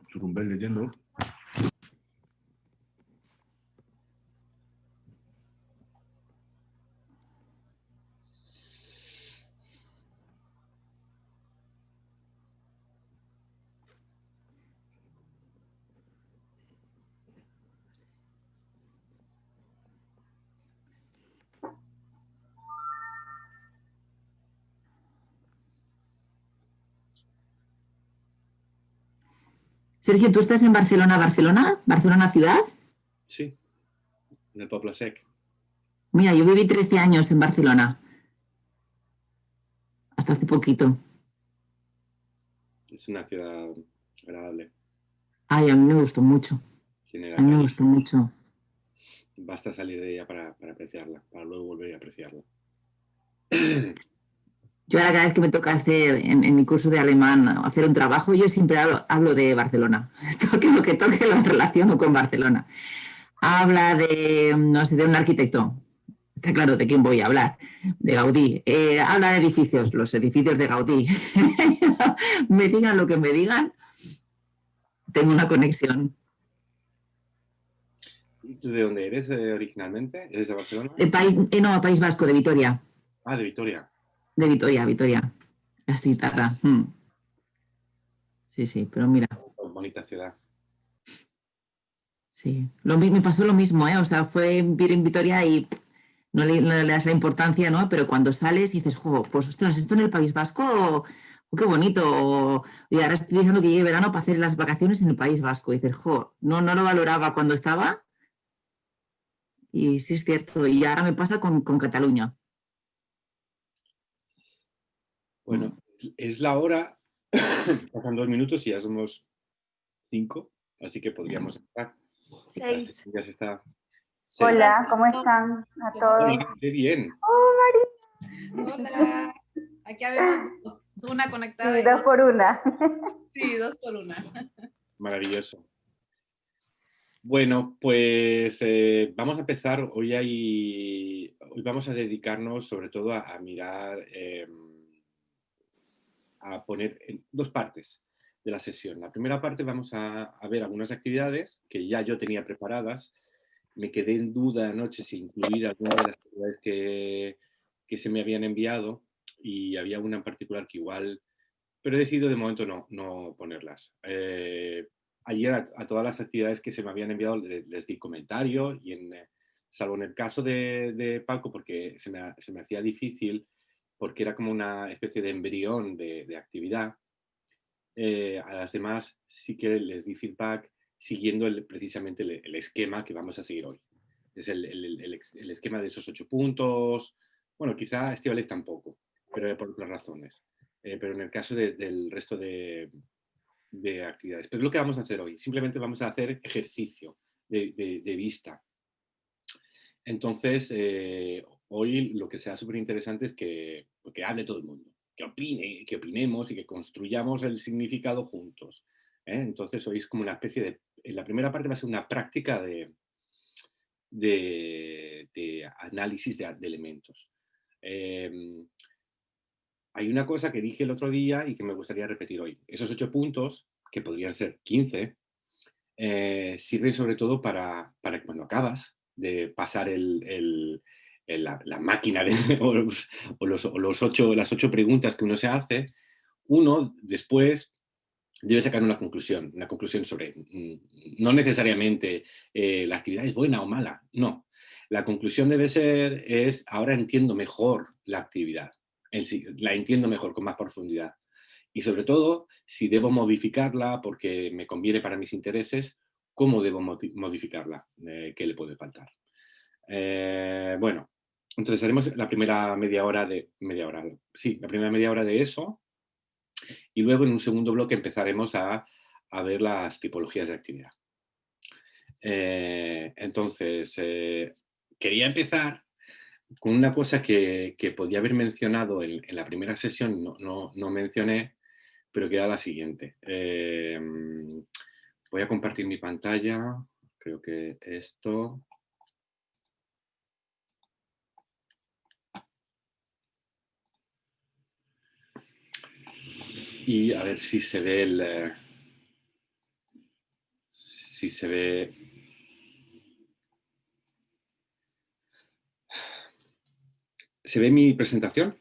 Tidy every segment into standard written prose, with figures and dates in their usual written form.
Churumbel leyendo. Sergio, ¿tú estás en Barcelona, Barcelona ciudad? Sí, en el Poble Sec. Mira, yo viví 13 años en Barcelona. Hasta hace poquito. Es una ciudad agradable. Ay, a mí me gustó mucho. Tiene A mí me gustó mucho. Basta salir de ella para apreciarla, para luego volver a apreciarla. Yo ahora cada vez que me toca hacer en mi curso de alemán, hacer un trabajo, yo siempre hablo de Barcelona. Toque lo que toque lo relaciono con Barcelona. Habla de, no sé, de un arquitecto. Está claro de quién voy a hablar. De Gaudí. Habla de edificios, los edificios de Gaudí. Me digan lo que me digan, tengo una conexión. ¿Y tú de dónde eres originalmente? ¿Eres de Barcelona? No, País Vasco, de Vitoria. Ah, de Vitoria. De Vitoria. Gastitarra. Sí, pero mira. Bonita ciudad. Sí, me pasó lo mismo, ¿eh? O sea, fue vivir en Vitoria y no le das la importancia, ¿no? Pero cuando sales y dices, jo, pues ostras, esto en el País Vasco, qué bonito. Y ahora estoy diciendo que llegue verano para hacer las vacaciones en el País Vasco. Y dices, jo, no lo valoraba cuando estaba. Y sí es cierto. Y ahora me pasa con Cataluña. Bueno, es la hora. Pasan 2 minutos y ya somos 5, así que podríamos empezar. 6. Ya se está. Hola, ¿cómo están a todos? Hola, qué bien. ¡Oh, María! Hola. Aquí habemos una conectada. Sí, 2 por 1. Sí, 2 por 1. Maravilloso. Bueno, pues vamos a empezar. Hoy vamos a dedicarnos sobre todo a mirar, a poner en 2 partes de la sesión. La primera parte vamos a ver algunas actividades que ya yo tenía preparadas. Me quedé en duda anoche si incluir alguna de las actividades que se me habían enviado y había una en particular que igual, pero he decidido de momento no ponerlas. Ayer a todas las actividades que se me habían enviado les di comentario y salvo en el caso de Paco, porque se me hacía difícil, porque era como una especie de embrión de actividad. A las demás sí que les di feedback siguiendo precisamente el esquema que vamos a seguir hoy. Es el esquema de esos 8 puntos. Bueno, quizá Estíbaliz tampoco, pero por otras razones. Pero en el caso del resto de actividades. Pero es lo que vamos a hacer hoy. Simplemente vamos a hacer ejercicio de vista. Entonces, hoy lo que será súper interesante es que hable todo el mundo, que opinemos y que construyamos el significado juntos. Entonces, hoy es como una especie de... En la primera parte va a ser una práctica de análisis de elementos. Hay una cosa que dije el otro día y que me gustaría repetir hoy. Esos 8 puntos, que podrían ser 15, sirven sobre todo para cuando acabas de pasar la máquina o las 8 preguntas que uno se hace, uno después debe sacar una conclusión sobre, no necesariamente la actividad es buena o mala, no. La conclusión debe ser, ahora entiendo mejor la actividad, la entiendo mejor, con más profundidad. Y sobre todo, si debo modificarla porque me conviene para mis intereses, ¿cómo debo modificarla? ¿Qué le puede faltar? Bueno, entonces haremos la primera media hora de eso. Y luego en un segundo bloque empezaremos a ver las tipologías de actividad. Entonces, quería empezar con una cosa que podía haber mencionado en la primera sesión, no mencioné, pero que era la siguiente. Voy a compartir mi pantalla. Creo que esto... y a ver si se ve si se ve. ¿Se ve mi presentación?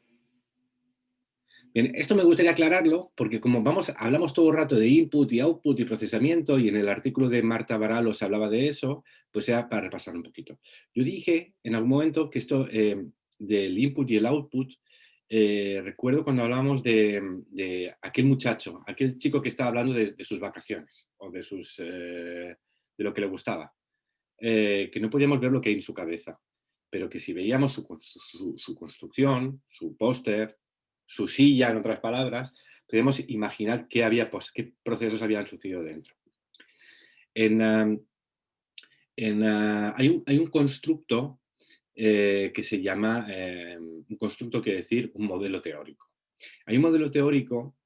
Bien, esto me gustaría aclararlo porque como hablamos todo el rato de input y output y procesamiento y en el artículo de Marta Baralo se hablaba de eso, pues ya para repasar un poquito. Yo dije en algún momento que esto del input y el output, recuerdo cuando hablábamos de aquel muchacho, aquel chico que estaba hablando de sus vacaciones o de lo que le gustaba, que no podíamos ver lo que hay en su cabeza, pero que si veíamos su construcción, su póster, su silla, en otras palabras, podemos imaginar qué procesos habían sucedido dentro. Hay un constructo que se llama, un constructo quiere decir un modelo teórico. Hay un modelo teórico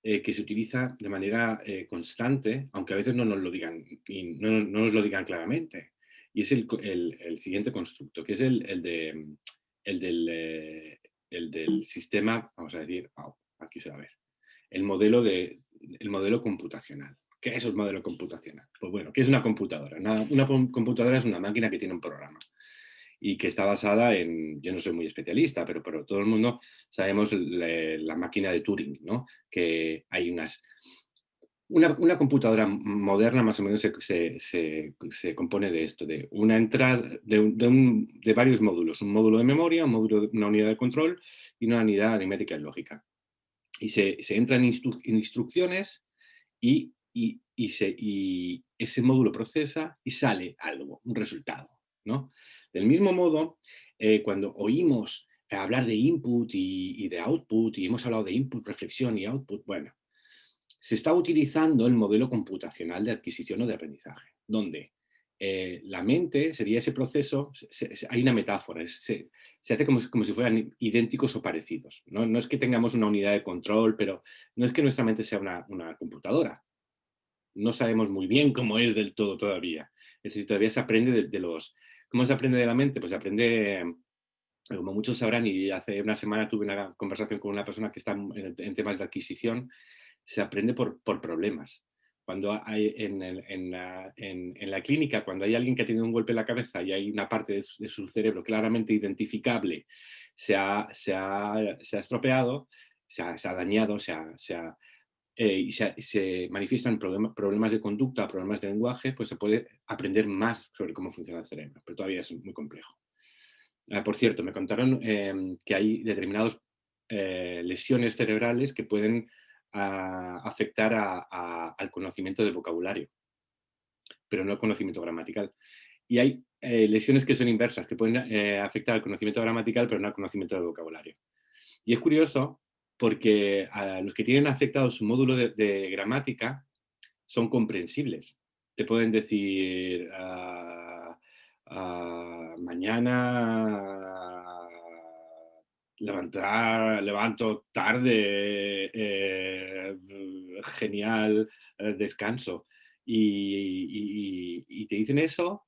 que se utiliza de manera constante, aunque a veces no nos lo digan, y no nos lo digan claramente. Y es el siguiente constructo, que es el del sistema, vamos a decir, aquí se va a ver, el modelo computacional. ¿Qué es el modelo computacional? Pues bueno, ¿qué es una computadora? Una computadora es una máquina que tiene un programa y que está basada yo no soy muy especialista, pero todo el mundo sabemos la máquina de Turing, ¿no? Que hay una computadora moderna más o menos se compone de esto, de una entrada, de varios módulos, un módulo de memoria, una unidad de control y una unidad aritmética y lógica. Y se entra en instrucciones y ese módulo procesa y sale algo, un resultado, ¿no? Del mismo modo, cuando oímos hablar de input y de output, y hemos hablado de input, reflexión y output, bueno, se está utilizando el modelo computacional de adquisición o de aprendizaje, donde la mente sería ese proceso, hay una metáfora, se hace como si fueran idénticos o parecidos. No es que tengamos una unidad de control, pero no es que nuestra mente sea una computadora. No sabemos muy bien cómo es del todo todavía. Es decir, todavía se aprende ¿Cómo se aprende de la mente? Pues se aprende, como muchos sabrán, y hace una semana tuve una conversación con una persona que está en temas de adquisición, se aprende por problemas. Cuando hay en la clínica, cuando hay alguien que ha tenido un golpe en la cabeza y hay una parte de su cerebro claramente identificable, se ha estropeado, se ha dañado, y se manifiestan problemas de conducta, problemas de lenguaje, pues se puede aprender más sobre cómo funciona el cerebro, pero todavía es muy complejo. Por cierto, me contaron que hay determinadas lesiones cerebrales que pueden afectar al conocimiento del vocabulario, pero no al conocimiento gramatical. Y hay lesiones que son inversas, que pueden afectar al conocimiento gramatical, pero no al conocimiento del vocabulario. Y es curioso porque a los que tienen afectado su módulo de gramática son comprensibles. Te pueden decir, mañana levanto tarde, genial, descanso. Y te dicen eso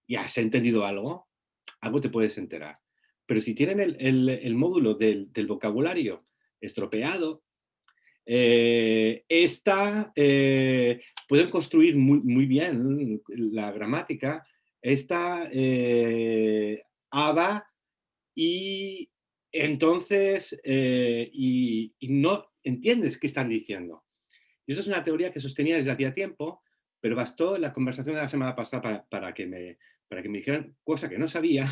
y has entendido algo te puedes enterar. Pero si tienen el módulo del vocabulario estropeado, pueden construir muy bien la gramática, ABA, y entonces y no entiendes qué están diciendo. Y eso es una teoría que sostenía desde hacía tiempo, pero bastó la conversación de la semana pasada para que me dijeran, cosa que no sabía,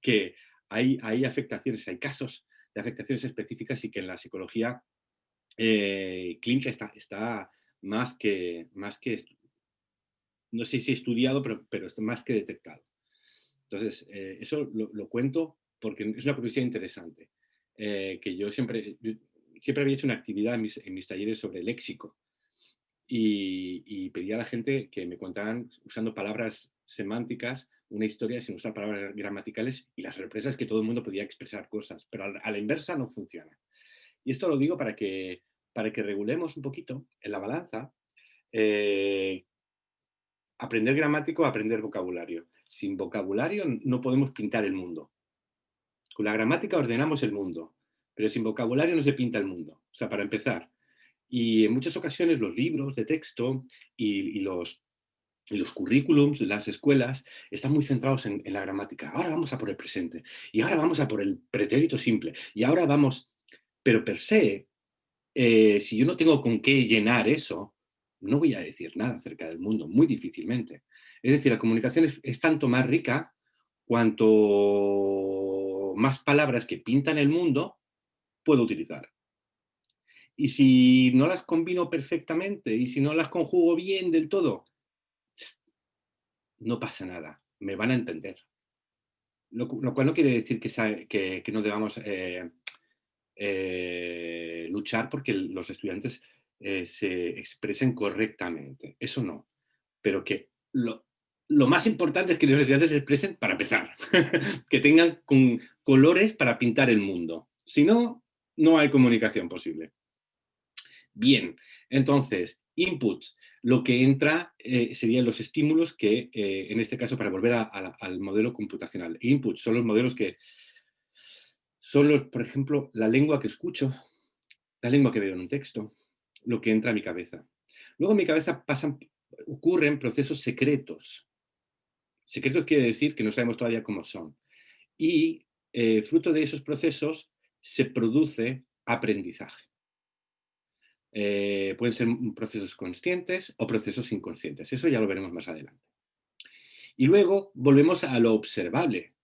que hay afectaciones, hay casos de afectaciones específicas y que en la psicología clínica está más que, no sé si estudiado, pero está más que detectado. Entonces, eso lo cuento porque es una curiosidad interesante, que yo siempre había hecho una actividad en mis talleres sobre léxico y pedía a la gente que me contaran, usando palabras semánticas, una historia sin usar palabras gramaticales, y la sorpresa es que todo el mundo podía expresar cosas, pero a la inversa no funciona. Y esto lo digo para que regulemos un poquito en la balanza aprender gramático, aprender vocabulario. Sin vocabulario no podemos pintar el mundo. Con la gramática ordenamos el mundo, pero sin vocabulario no se pinta el mundo. O sea, para empezar, Y en muchas ocasiones los libros de texto y los currículums de las escuelas están muy centrados en la gramática. Ahora vamos a por el presente, y ahora vamos a por el pretérito simple, y ahora vamos... Pero per se, si yo no tengo con qué llenar eso, no voy a decir nada acerca del mundo, muy difícilmente. Es decir, la comunicación es tanto más rica cuanto más palabras que pintan el mundo puedo utilizar. Y si no las combino perfectamente y si no las conjugo bien del todo, no pasa nada, me van a entender. Lo cual no quiere decir que no debamos luchar porque los estudiantes se expresen correctamente. Eso no. Pero que lo más importante es que los estudiantes se expresen para empezar. Que tengan colores para pintar el mundo. Si no, no hay comunicación posible. Bien, entonces, input, lo que entra serían los estímulos que, en este caso, para volver al modelo computacional. Input son los modelos que son por ejemplo, la lengua que escucho, la lengua que veo en un texto, lo que entra a mi cabeza. Luego en mi cabeza ocurren procesos secretos. Secretos quiere decir que no sabemos todavía cómo son. Y fruto de esos procesos se produce aprendizaje. Pueden ser procesos conscientes o procesos inconscientes. Eso ya lo veremos más adelante. Y luego volvemos a lo observable.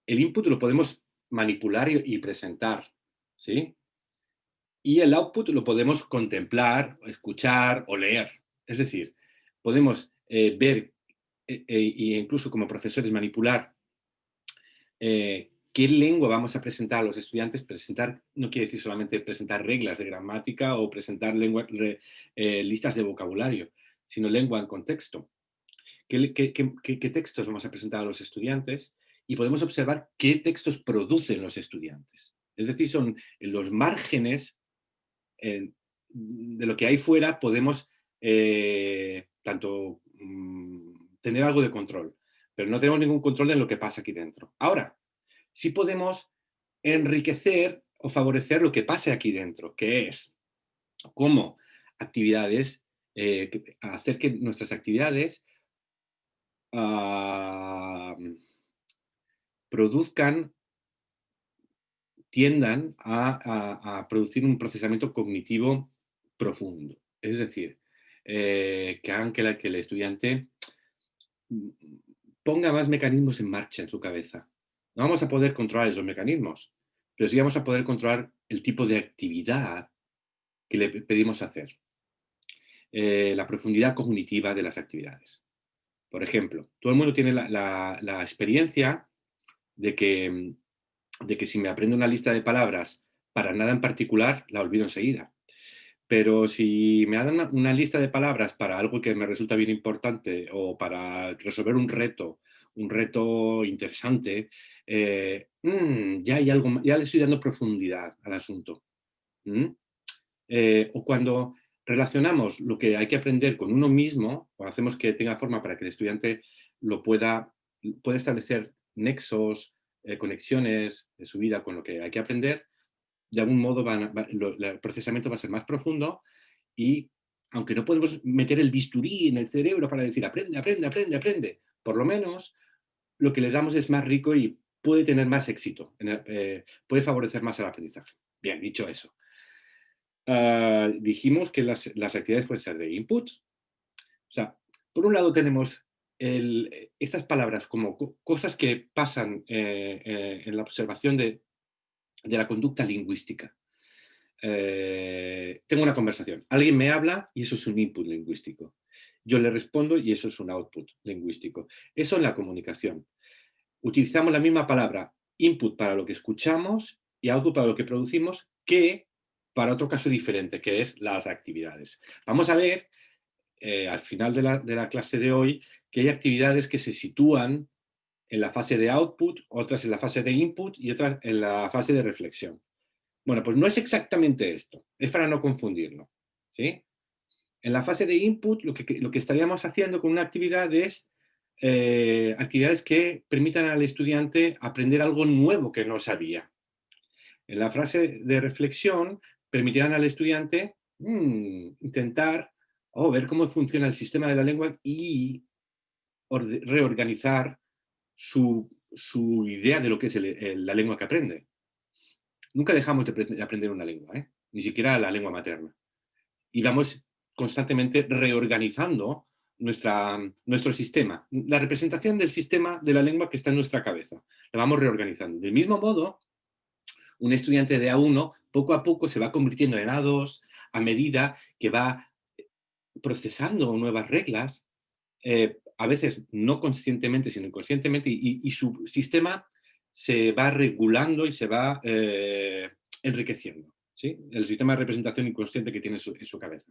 El input lo podemos manipular y presentar, ¿sí? Y el output lo podemos contemplar, escuchar o leer. Es decir, podemos ver e incluso como profesores manipular qué lengua vamos a presentar a los estudiantes. Presentar no quiere decir solamente presentar reglas de gramática o presentar listas de vocabulario, sino lengua en contexto. ¿Qué textos vamos a presentar a los estudiantes? Y podemos observar qué textos producen los estudiantes. Es decir, son los márgenes de lo que hay fuera, podemos tanto tener algo de control, pero no tenemos ningún control en lo que pasa aquí dentro. Ahora, sí podemos enriquecer o favorecer lo que pase aquí dentro, que es cómo actividades, hacer que nuestras actividades tiendan a producir un procesamiento cognitivo profundo. Es decir, que hagan que el estudiante ponga más mecanismos en marcha en su cabeza. No vamos a poder controlar esos mecanismos, pero sí vamos a poder controlar el tipo de actividad que le pedimos hacer. La profundidad cognitiva de las actividades. Por ejemplo, todo el mundo tiene la experiencia de que si me aprendo una lista de palabras para nada en particular, la olvido enseguida. Pero si me dan una lista de palabras para algo que me resulta bien importante o para resolver un reto interesante, ya hay algo, ya le estoy dando profundidad al asunto. O cuando relacionamos lo que hay que aprender con uno mismo, o hacemos que tenga forma para que el estudiante pueda establecer nexos, conexiones de su vida con lo que hay que aprender, de algún modo el procesamiento va a ser más profundo y, aunque no podemos meter el bisturí en el cerebro para decir aprende, aprende, aprende, aprende, por lo menos lo que le damos es más rico y puede tener más éxito, puede favorecer más el aprendizaje. Bien, dicho eso. Dijimos que las actividades pueden ser de input. O sea, por un lado tenemos estas palabras como cosas que pasan en la observación de la conducta lingüística. Tengo una conversación, alguien me habla y eso es un input lingüístico. Yo le respondo y eso es un output lingüístico. Eso en la comunicación. Utilizamos la misma palabra input para lo que escuchamos y output para lo que producimos, que para otro caso diferente, que es las actividades. Vamos a ver al final de la clase de hoy que hay actividades que se sitúan en la fase de output, otras en la fase de input y otras en la fase de reflexión. Bueno, pues no es exactamente esto, es para no confundirlo, ¿sí? En la fase de input lo que estaríamos haciendo con una actividad es actividades que permitan al estudiante aprender algo nuevo que no sabía. En la fase de reflexión permitirán al estudiante intentar ver cómo funciona el sistema de la lengua y reorganizar su idea de lo que es la lengua que aprende. Nunca dejamos de aprender una lengua, ni siquiera la lengua materna. Y vamos constantemente reorganizando nuestro sistema, la representación del sistema de la lengua que está en nuestra cabeza. La vamos reorganizando. Del mismo modo, un estudiante de A1 poco a poco se va convirtiendo en A2 a medida que va procesando nuevas reglas, a veces no conscientemente, sino inconscientemente, y su sistema se va regulando y se va enriqueciendo, ¿sí? El sistema de representación inconsciente que tiene en su cabeza.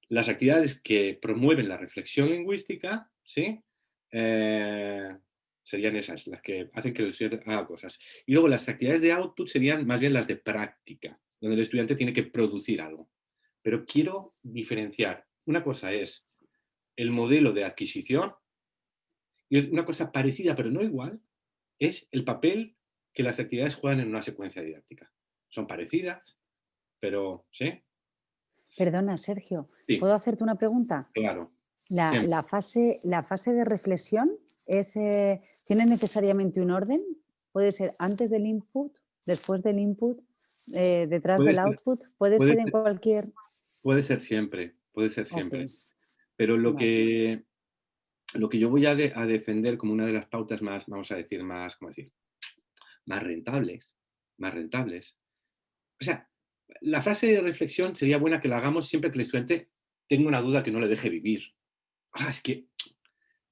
Las actividades que promueven la reflexión lingüística, ¿sí? Serían esas, las que hacen que el estudiante haga cosas. Y luego las actividades de output serían más bien las de práctica, donde el estudiante tiene que producir algo. Pero quiero diferenciar. Una cosa es el modelo de adquisición y una cosa parecida, pero no igual, es el papel que las actividades juegan en una secuencia didáctica. Son parecidas, pero ¿sí? Perdona, Sergio, Sí. ¿puedo hacerte una pregunta? Claro. La fase de reflexión ¿tiene necesariamente un orden? ¿Puede ser antes del input, después del input, detrás del output? ¿Puede ser en cualquier...? Puede ser siempre, puede ser siempre. Okay. Pero lo que yo voy a defender como una de las pautas más, vamos a decir, más rentables. O sea, la fase de reflexión sería buena que la hagamos siempre que el estudiante tenga una duda que no le deje vivir. Es que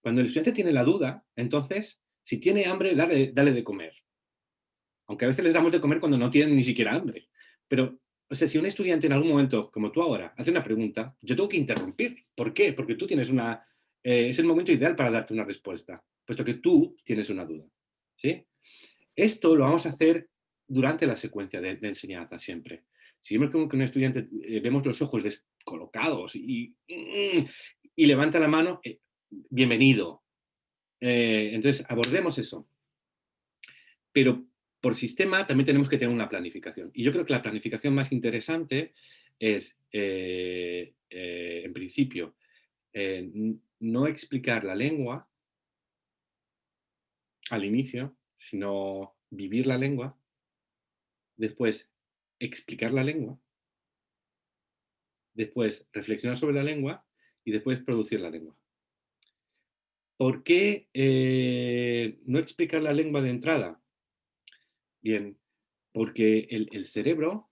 cuando el estudiante tiene la duda, entonces, si tiene hambre, dale de comer. Aunque a veces les damos de comer cuando no tienen ni siquiera hambre. Pero, o sea, si un estudiante en algún momento, como tú ahora, hace una pregunta, yo tengo que interrumpir. ¿Por qué? Porque tú tienes es el momento ideal para darte una respuesta, puesto que tú tienes una duda. ¿Sí? Esto lo vamos a hacer durante la secuencia de enseñanza siempre. Si vemos que un estudiante vemos los ojos descolocados y levanta la mano, bienvenido. Entonces, abordemos eso. Pero por sistema también tenemos que tener una planificación. Y yo creo que la planificación más interesante es, en principio, no explicar la lengua al inicio, sino vivir la lengua, después explicar la lengua, después reflexionar sobre la lengua y después producir la lengua. ¿Por qué no explicar la lengua de entrada? Bien, porque el cerebro,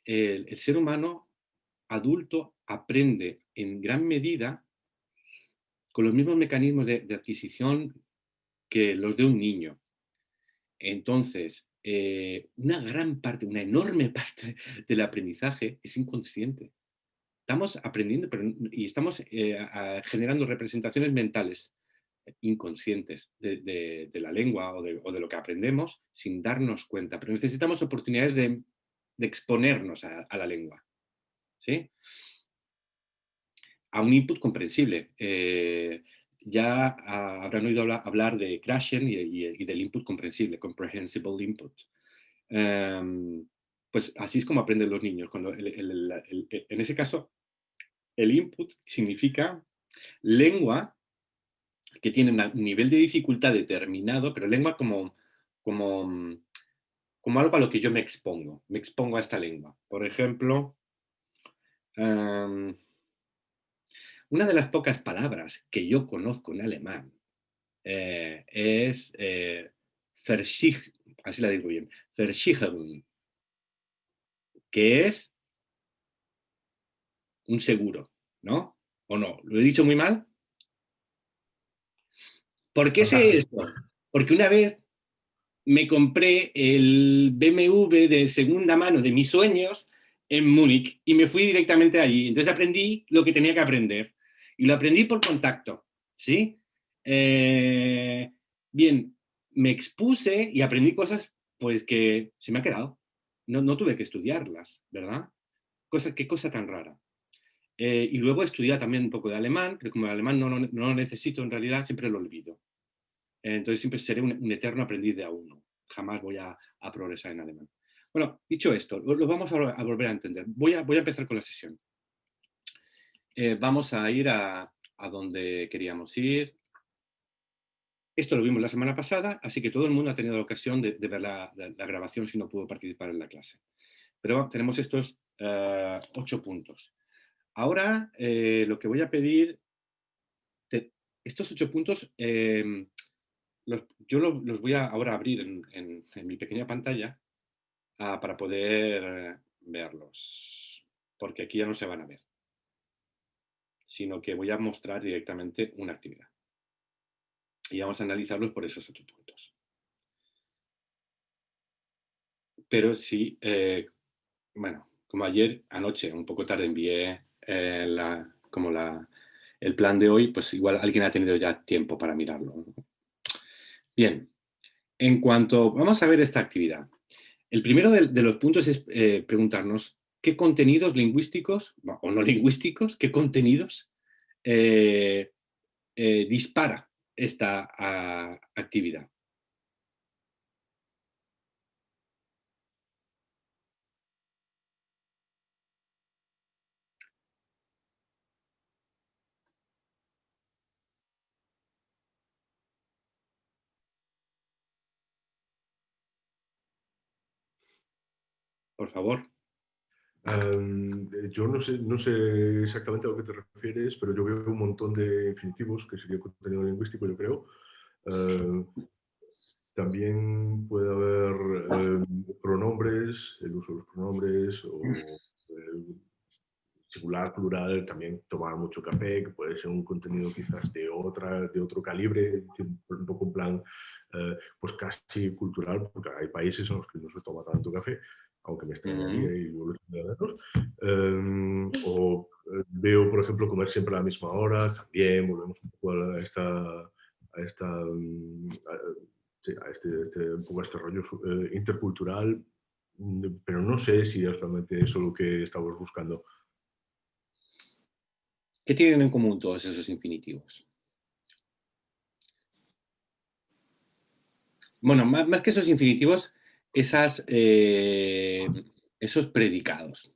el ser humano adulto aprende en gran medida con los mismos mecanismos de adquisición que los de un niño. Entonces, una enorme parte del aprendizaje es inconsciente. Estamos aprendiendo y estamos generando representaciones mentales inconscientes de la lengua o de lo que aprendemos sin darnos cuenta. Pero necesitamos oportunidades de exponernos a la lengua, ¿sí? A un input comprensible. Ya habrán oído hablar de Krashen y del input comprensible, comprehensible input. Pues así es como aprenden los niños. En ese caso, el input significa lengua que tiene un nivel de dificultad determinado, pero lengua como algo a lo que yo me expongo. Me expongo a esta lengua. Por ejemplo, una de las pocas palabras que yo conozco en alemán es así la digo bien, Versicherung, que es un seguro, ¿no? ¿O no? ¿Lo he dicho muy mal? ¿Por qué sé esto? Porque una vez me compré el BMW de segunda mano de mis sueños en Múnich y me fui directamente allí. Entonces aprendí lo que tenía que aprender. Y lo aprendí por contacto, ¿sí? Bien, me expuse y aprendí cosas pues que se me han quedado. No tuve que estudiarlas, ¿verdad? Qué cosa tan rara. Y luego estudié también un poco de alemán, pero como el alemán no lo necesito en realidad, siempre lo olvido. Entonces siempre seré un eterno aprendiz de A1. Jamás voy a progresar en alemán. Bueno, dicho esto, lo vamos a volver a entender. Voy a empezar con la sesión. Vamos a ir a donde queríamos ir. Esto lo vimos la semana pasada, así que todo el mundo ha tenido la ocasión de ver la grabación si no pudo participar en la clase. Pero tenemos estos 8 puntos. Ahora lo que voy a pedir, estos 8 puntos, yo los voy a ahora abrir en mi pequeña pantalla para poder verlos, porque aquí ya no se van a ver, sino que voy a mostrar directamente una actividad. Y vamos a analizarlos por esos 8 puntos. Pero sí, bueno, como ayer anoche, un poco tarde envié el plan de hoy, pues igual alguien ha tenido ya tiempo para mirarlo, ¿no? Bien, vamos a ver esta actividad. El primero de los puntos es preguntarnos qué contenidos lingüísticos, o no lingüísticos, qué contenidos dispara esta actividad. Por favor. Yo no sé exactamente a lo que te refieres, pero yo veo un montón de infinitivos, que sería contenido lingüístico, yo creo. También puede haber pronombres, el uso de los pronombres, o singular, plural, también tomar mucho café, que puede ser un contenido quizás de otro calibre, un poco en plan pues casi cultural, porque hay países en los que no se toma tanto café, aunque me extrañaría y luego veo, por ejemplo, comer siempre a la misma hora, también volvemos un poco a un poco a este rollo intercultural, pero no sé si es realmente eso lo que estamos buscando. ¿Qué tienen en común todos esos infinitivos? Bueno, más que esos infinitivos, esos predicados.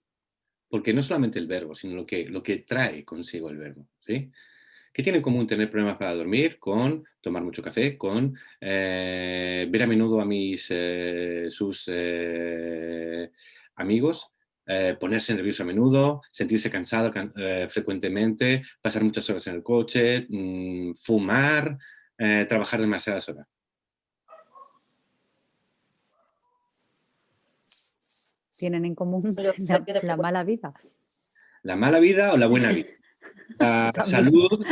Porque no solamente el verbo, sino lo que trae consigo el verbo, ¿sí? ¿Qué tiene en común tener problemas para dormir con tomar mucho café, con ver a menudo a sus amigos, ponerse nervioso a menudo, sentirse cansado frecuentemente, pasar muchas horas en el coche, fumar, trabajar demasiadas horas? Tienen en común la mala vida. ¿La mala vida o la buena vida? La salud,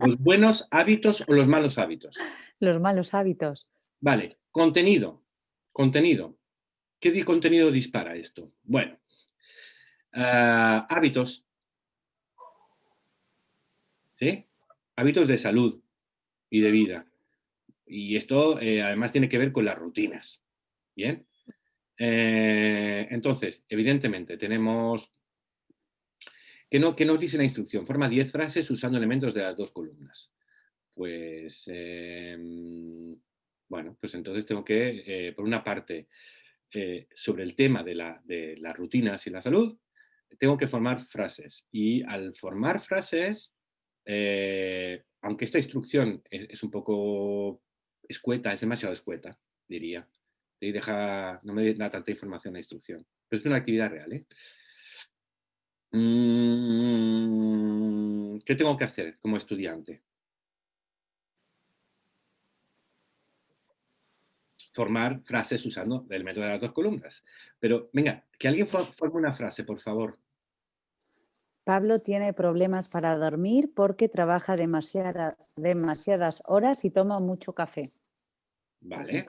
los buenos hábitos o los malos hábitos. Los malos hábitos. Vale, contenido. ¿Qué contenido dispara esto? Bueno, hábitos. ¿Sí? Hábitos de salud y de vida. Y esto además tiene que ver con las rutinas. ¿Bien? Entonces, evidentemente, tenemos... ¿Qué nos dice la instrucción? Forma 10 frases usando elementos de las 2 columnas. Pues, bueno, pues entonces tengo que, por una parte, sobre el tema de las rutinas y la salud, tengo que formar frases. Y al formar frases, aunque esta instrucción es un poco escueta, es demasiado escueta, diría. Y no me da tanta información la instrucción. Pero es una actividad real, ¿eh? ¿Qué tengo que hacer como estudiante? Formar frases usando el método de las 2 columnas. Pero, venga, que alguien forme una frase, por favor. Pablo tiene problemas para dormir porque trabaja demasiadas horas y toma mucho café. Vale.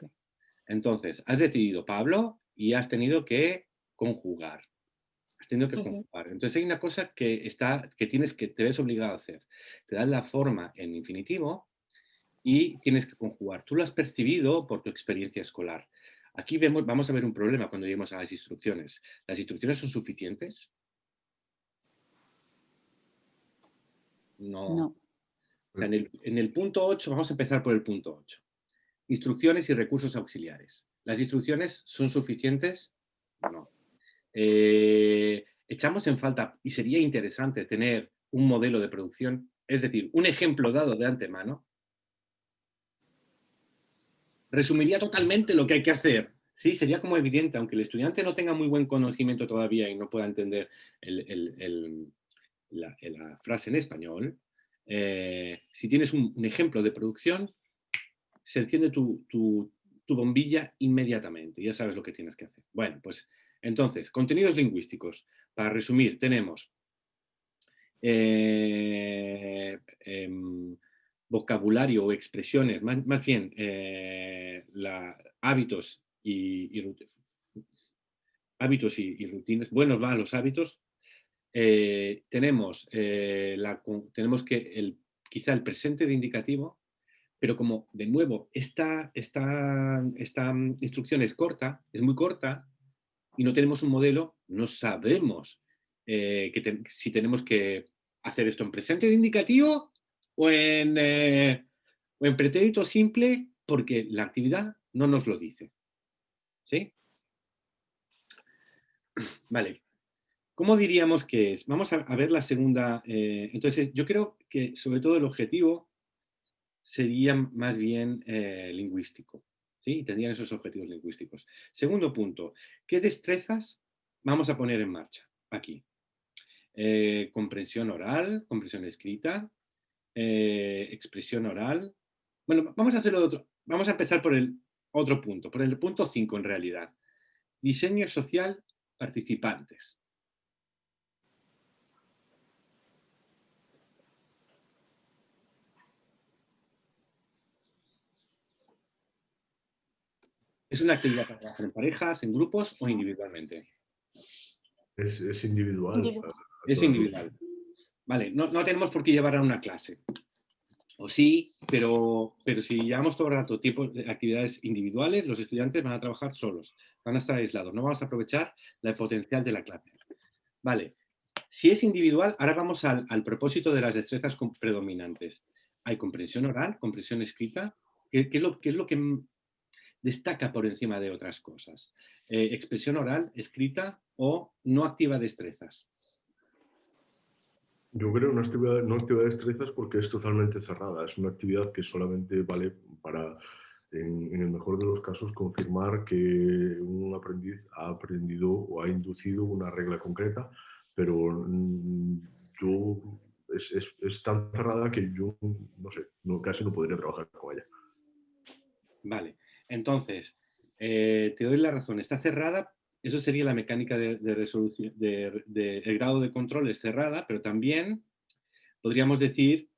Entonces, has decidido, Pablo, y has tenido que conjugar. Entonces hay una cosa que te ves obligado a hacer. Te das la forma en infinitivo y tienes que conjugar. Tú lo has percibido por tu experiencia escolar. Aquí vamos a ver un problema cuando lleguemos a las instrucciones. ¿Las instrucciones son suficientes? No. O sea, en el punto 8, vamos a empezar por el punto 8. Instrucciones y recursos auxiliares. ¿Las instrucciones son suficientes? No. Echamos en falta, y sería interesante tener un modelo de producción, es decir, un ejemplo dado de antemano, resumiría totalmente lo que hay que hacer. Sí, sería como evidente, aunque el estudiante no tenga muy buen conocimiento todavía y no pueda entender la frase en español, si tienes un ejemplo de producción, se enciende tu bombilla inmediatamente, ya sabes lo que tienes que hacer. Bueno, pues entonces, contenidos lingüísticos. Para resumir, tenemos vocabulario o expresiones, más bien hábitos hábitos y rutinas, buenos malos hábitos. Tenemos que quizá el presente de indicativo, pero como, de nuevo, esta instrucción es corta, es muy corta, y no tenemos un modelo, no sabemos si tenemos que hacer esto en presente de indicativo o en pretérito simple, porque la actividad no nos lo dice. ¿Sí? Vale. ¿Cómo diríamos que es? Vamos a ver la segunda. Entonces, yo creo que sobre todo el objetivo sería más bien lingüístico. ¿Sí? Tendrían esos objetivos lingüísticos. Segundo punto, ¿qué destrezas vamos a poner en marcha aquí? Comprensión oral, comprensión escrita, expresión oral. Bueno, vamos a hacerlo de otro. Vamos a empezar por el otro punto, por el punto 5 en realidad. Diseño social, participantes. ¿Es una actividad para trabajar en parejas, en grupos o individualmente? Es individual. Es individual. Vale, no tenemos por qué llevar a una clase. O sí, pero si llevamos todo el rato tipo de actividades individuales, los estudiantes van a trabajar solos, van a estar aislados, no vamos a aprovechar el potencial de la clase. Vale, si es individual, ahora vamos al propósito de las destrezas predominantes. Hay comprensión oral, comprensión escrita, ¿qué es lo que destaca por encima de otras cosas? Expresión oral, escrita o no activa destrezas. Yo creo una actividad, no actividad de destrezas porque es totalmente cerrada. Es una actividad que solamente vale para, en el mejor de los casos, confirmar que un aprendiz ha aprendido o ha inducido una regla concreta, pero es tan cerrada que yo, no sé, casi no podría trabajar con ella. Vale, entonces, te doy la razón, está cerrada. Eso sería la mecánica de resolución, el grado de control es cerrada, pero también podríamos decir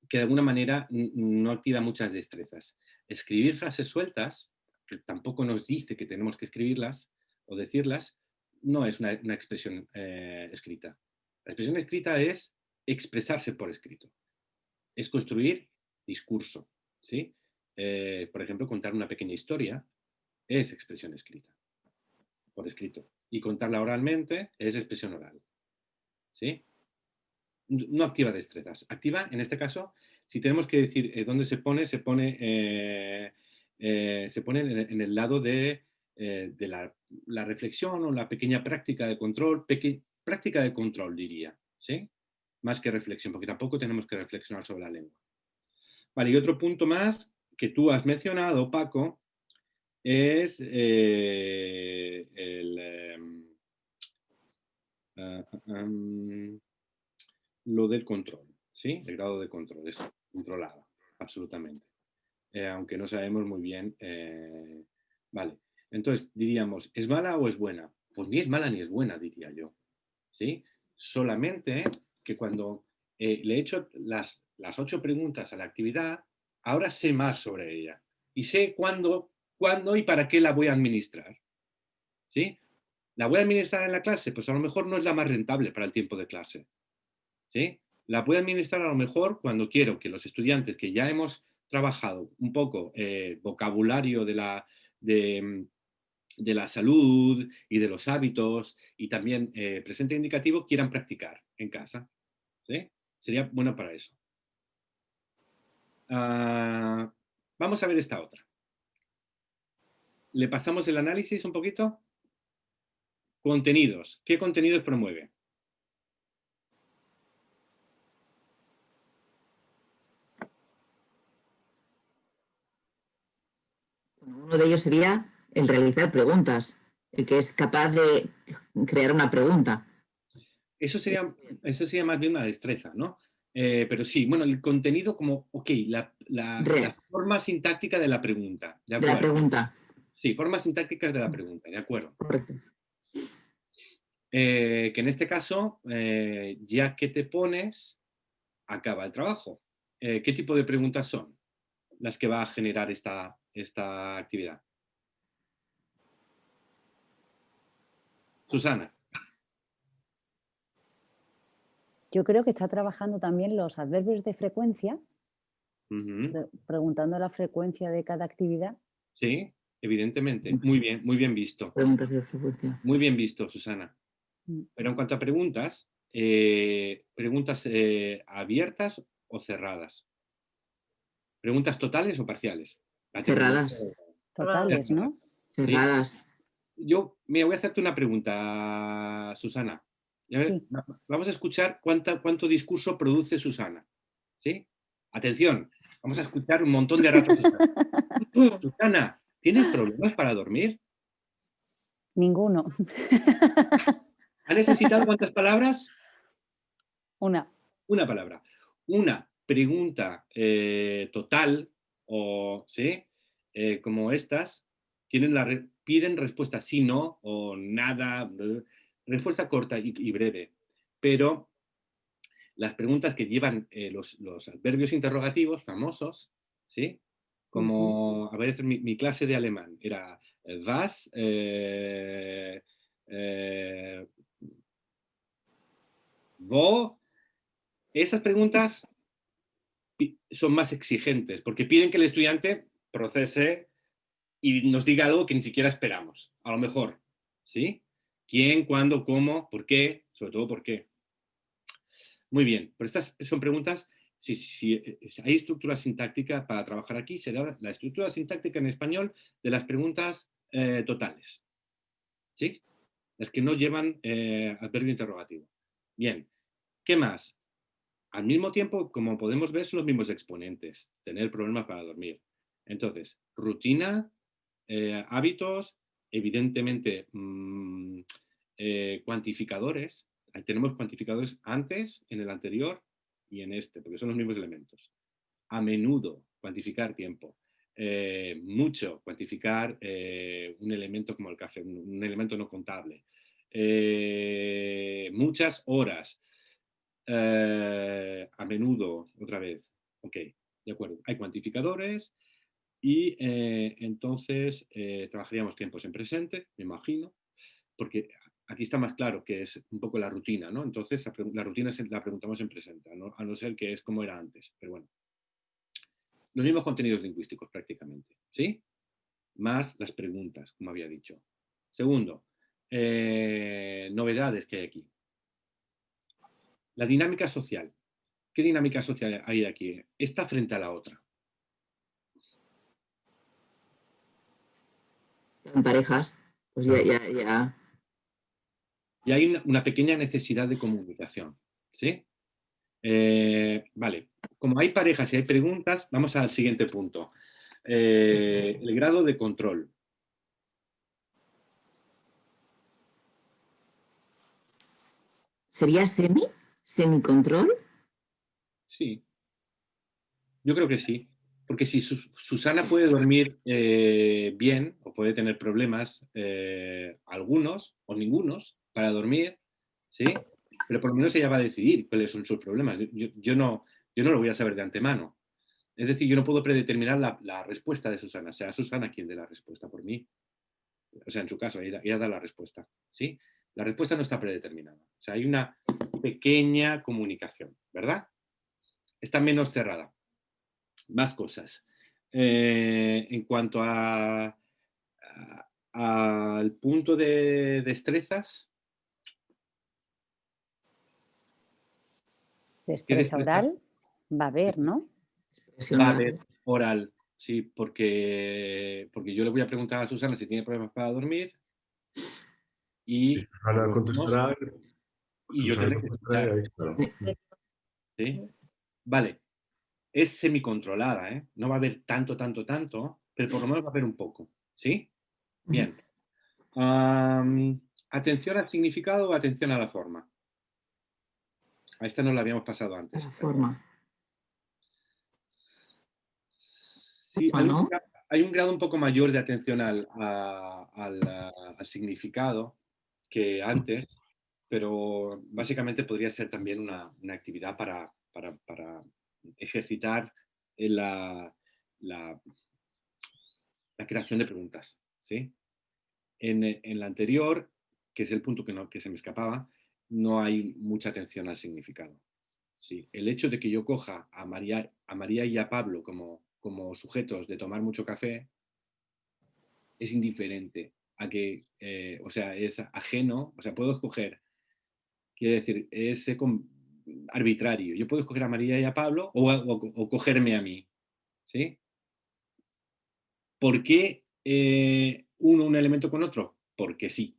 que de alguna manera no activa muchas destrezas. Escribir frases sueltas, que tampoco nos dice que tenemos que escribirlas o decirlas, no es una expresión escrita. La expresión escrita es expresarse por escrito. Es construir discurso, ¿sí? Por ejemplo, contar una pequeña historia es expresión escrita, por escrito. Y contarla oralmente es expresión oral, ¿sí? No activa destrezas. Activa, en este caso, si tenemos que decir dónde se pone en el lado de la reflexión o la pequeña práctica de control, práctica de control diría, ¿sí? Más que reflexión, porque tampoco tenemos que reflexionar sobre la lengua. Vale, y otro punto más que tú has mencionado, Paco, es lo del control, ¿sí? El grado de control, es controlado, absolutamente. Aunque no sabemos muy bien. Vale, entonces diríamos, ¿es mala o es buena? Pues ni es mala ni es buena, diría yo, ¿sí? Solamente que cuando le he hecho las 8 preguntas a la actividad, ahora sé más sobre ella y sé cuándo y para qué la voy a administrar, ¿sí? ¿La voy a administrar en la clase? Pues a lo mejor no es la más rentable para el tiempo de clase, ¿sí? La voy a administrar a lo mejor cuando quiero que los estudiantes que ya hemos trabajado un poco vocabulario de la salud y de los hábitos y también presente indicativo quieran practicar en casa, ¿sí? Sería bueno para eso. Vamos a ver esta otra. ¿Le pasamos el análisis un poquito? Contenidos. ¿Qué contenidos promueve? Uno de ellos sería el realizar preguntas, el que es capaz de crear una pregunta. Eso sería más bien una destreza, ¿no? Pero sí, bueno, el contenido como, ok, la forma sintáctica de la pregunta. ¿De De la acuerdo? pregunta, Sí, formas sintácticas de la pregunta, de acuerdo. correcto. Que en este caso, ya que te pones, acaba el trabajo. ¿Qué tipo de preguntas son las que va a generar esta actividad? Susana. Yo creo que está trabajando también los adverbios de frecuencia, Ujú. preguntando la frecuencia de cada actividad. Sí, evidentemente. Muy bien visto. Preguntas de frecuencia. Muy bien visto, Susana. Mm. Pero en cuanto a preguntas, preguntas abiertas o cerradas. Preguntas totales o parciales. Cerradas. Totales, ¿no? ¿Sí? Cerradas. Yo me voy a hacerte una pregunta, Susana. Sí. Vamos a escuchar cuánto discurso produce Susana. ¿Sí? Atención, vamos a escuchar un montón de rato. Susana, ¿tienes problemas para dormir? Ninguno. ¿Ha necesitado cuántas palabras? Una. Una palabra. Una pregunta total o ¿sí? Como estas piden respuesta sí, no o nada, respuesta corta y breve. Pero las preguntas que llevan los adverbios interrogativos famosos, ¿sí? Como a veces mi clase de alemán era was, wo. Esas preguntas son más exigentes porque piden que el estudiante procese y nos diga algo que ni siquiera esperamos. A lo mejor, ¿sí? ¿Quién, cuándo, cómo, por qué? Sobre todo, ¿por qué? Muy bien, pero estas son preguntas, si hay estructura sintáctica para trabajar aquí, será la estructura sintáctica en español de las preguntas totales, ¿sí? Las que no llevan adverbio interrogativo. Bien, ¿qué más? Al mismo tiempo, como podemos ver, son los mismos exponentes. Tener problemas para dormir. Entonces, rutina, hábitos, evidentemente cuantificadores. Ahí tenemos cuantificadores antes, en el anterior y en este, porque son los mismos elementos. A menudo, cuantificar tiempo. Mucho, cuantificar un elemento como el café, un elemento no contable. Muchas horas. A menudo, otra vez. Ok, de acuerdo. Hay cuantificadores y entonces trabajaríamos tiempos en presente, me imagino, porque aquí está más claro que es un poco la rutina, ¿no? Entonces la rutina la preguntamos en presente, ¿no? A no ser que es como era antes, pero bueno. Los mismos contenidos lingüísticos prácticamente, ¿sí? Más las preguntas, como había dicho. Segundo, novedades que hay aquí. La dinámica social. ¿Qué dinámica social hay aquí? Esta frente a la otra. En parejas, pues ya. Y hay una pequeña necesidad de comunicación, ¿sí? Vale, como hay parejas y hay preguntas, vamos al siguiente punto. El grado de control. ¿Sería semicontrol? Sí, yo creo que sí. Porque si Susana puede dormir bien o puede tener problemas, algunos o ningunos, para dormir, ¿sí? Pero por lo menos ella va a decidir cuáles son sus problemas. Yo no lo voy a saber de antemano. Es decir, yo no puedo predeterminar la respuesta de Susana. Sea Susana quien dé la respuesta por mí. O sea, en su caso, ella da la respuesta, ¿sí? La respuesta no está predeterminada. O sea, hay una pequeña comunicación, ¿verdad? Está menos cerrada. Más cosas. En cuanto al punto de destrezas. Destreza oral va a haber, ¿no? Va a haber oral, sí, porque yo le voy a preguntar a Susana si tiene problemas para dormir y Susana lo vemos, contestará. y yo Susana tendré que contestará, escuchar. claro. ¿Sí? Vale, es semicontrolada, ¿eh? No va a haber tanto, pero por lo menos va a haber un poco. ¿Sí? Bien. ¿Atención al significado o atención a la forma? A esta no la habíamos pasado antes. La forma. Sí, ¿No? hay un grado un poco mayor de atención al significado que antes, pero básicamente podría ser también una actividad para ejercitar la creación de preguntas. ¿Sí? En la anterior, que es el punto que se me escapaba, no hay mucha atención al significado. ¿Sí? El hecho de que yo coja a María y a Pablo como sujetos de tomar mucho café es indiferente a que, o sea, es ajeno, o sea, puedo escoger, quiere decir, es arbitrario. Yo puedo escoger a María y a Pablo o cogerme a mí. ¿Sí? ¿Por qué uno un elemento con otro? Porque sí.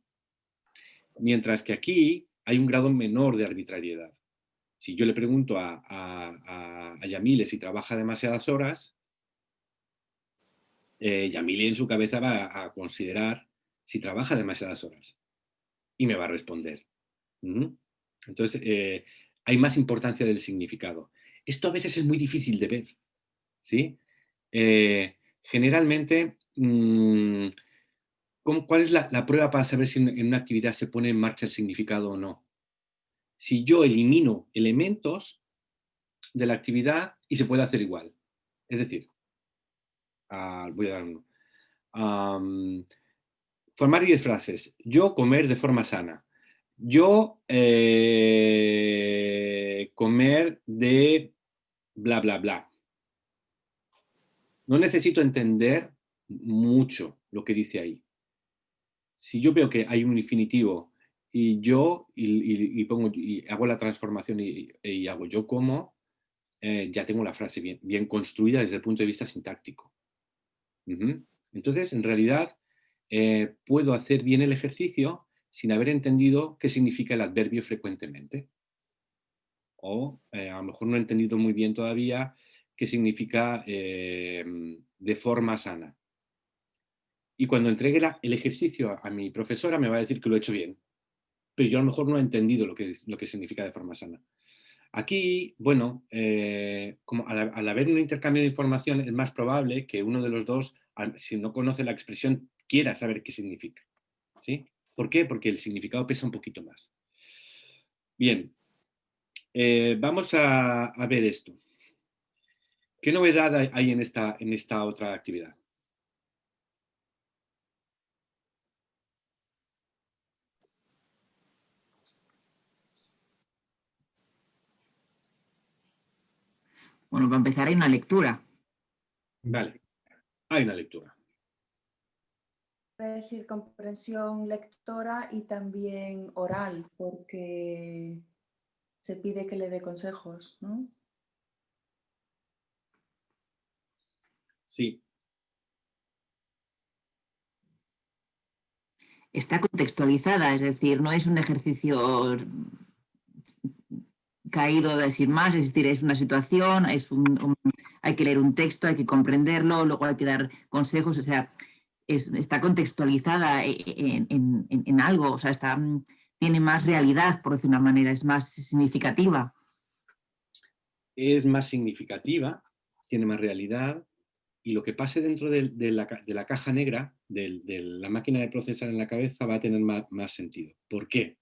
Mientras que aquí hay un grado menor de arbitrariedad. Si yo le pregunto a Yamile si trabaja demasiadas horas, Yamile en su cabeza va a considerar si trabaja demasiadas horas y me va a responder. Entonces, hay más importancia del significado. Esto a veces es muy difícil de ver. ¿Sí? Generalmente, ¿cuál es la prueba para saber si en una actividad se pone en marcha el significado o no? Si yo elimino elementos de la actividad y se puede hacer igual. Es decir, voy a dar uno. Formar 10 frases. Yo comer de forma sana. Yo comer de bla, bla, bla. No necesito entender mucho lo que dice ahí. Si yo veo que hay un infinitivo y yo y hago la transformación y hago yo como, ya tengo la frase bien construida desde el punto de vista sintáctico. Entonces, en realidad, puedo hacer bien el ejercicio sin haber entendido qué significa el adverbio frecuentemente. O a lo mejor no he entendido muy bien todavía qué significa de forma sana. Y cuando entregue el ejercicio a mi profesora me va a decir que lo he hecho bien. Pero yo a lo mejor no he entendido lo que significa de forma sana. Aquí, bueno, como al haber un intercambio de información es más probable que uno de los dos, si no conoce la expresión, quiera saber qué significa. ¿Sí? ¿Por qué? Porque el significado pesa un poquito más. Bien, vamos a ver esto. ¿Qué novedad hay en esta otra actividad? Bueno, para empezar hay una lectura. Vale, hay una lectura. Voy a decir comprensión lectora y también oral, porque se pide que le dé consejos, ¿no? Sí. Está contextualizada, es decir, no es un ejercicio caído de decir más, es decir, es una situación, hay que leer un texto, hay que comprenderlo, luego hay que dar consejos, o sea, está contextualizada en algo, o sea, tiene más realidad, por decir una manera, es más significativa. Es más significativa, tiene más realidad, y lo que pase dentro de la caja negra, de la máquina de procesar en la cabeza, va a tener más sentido. ¿Por qué?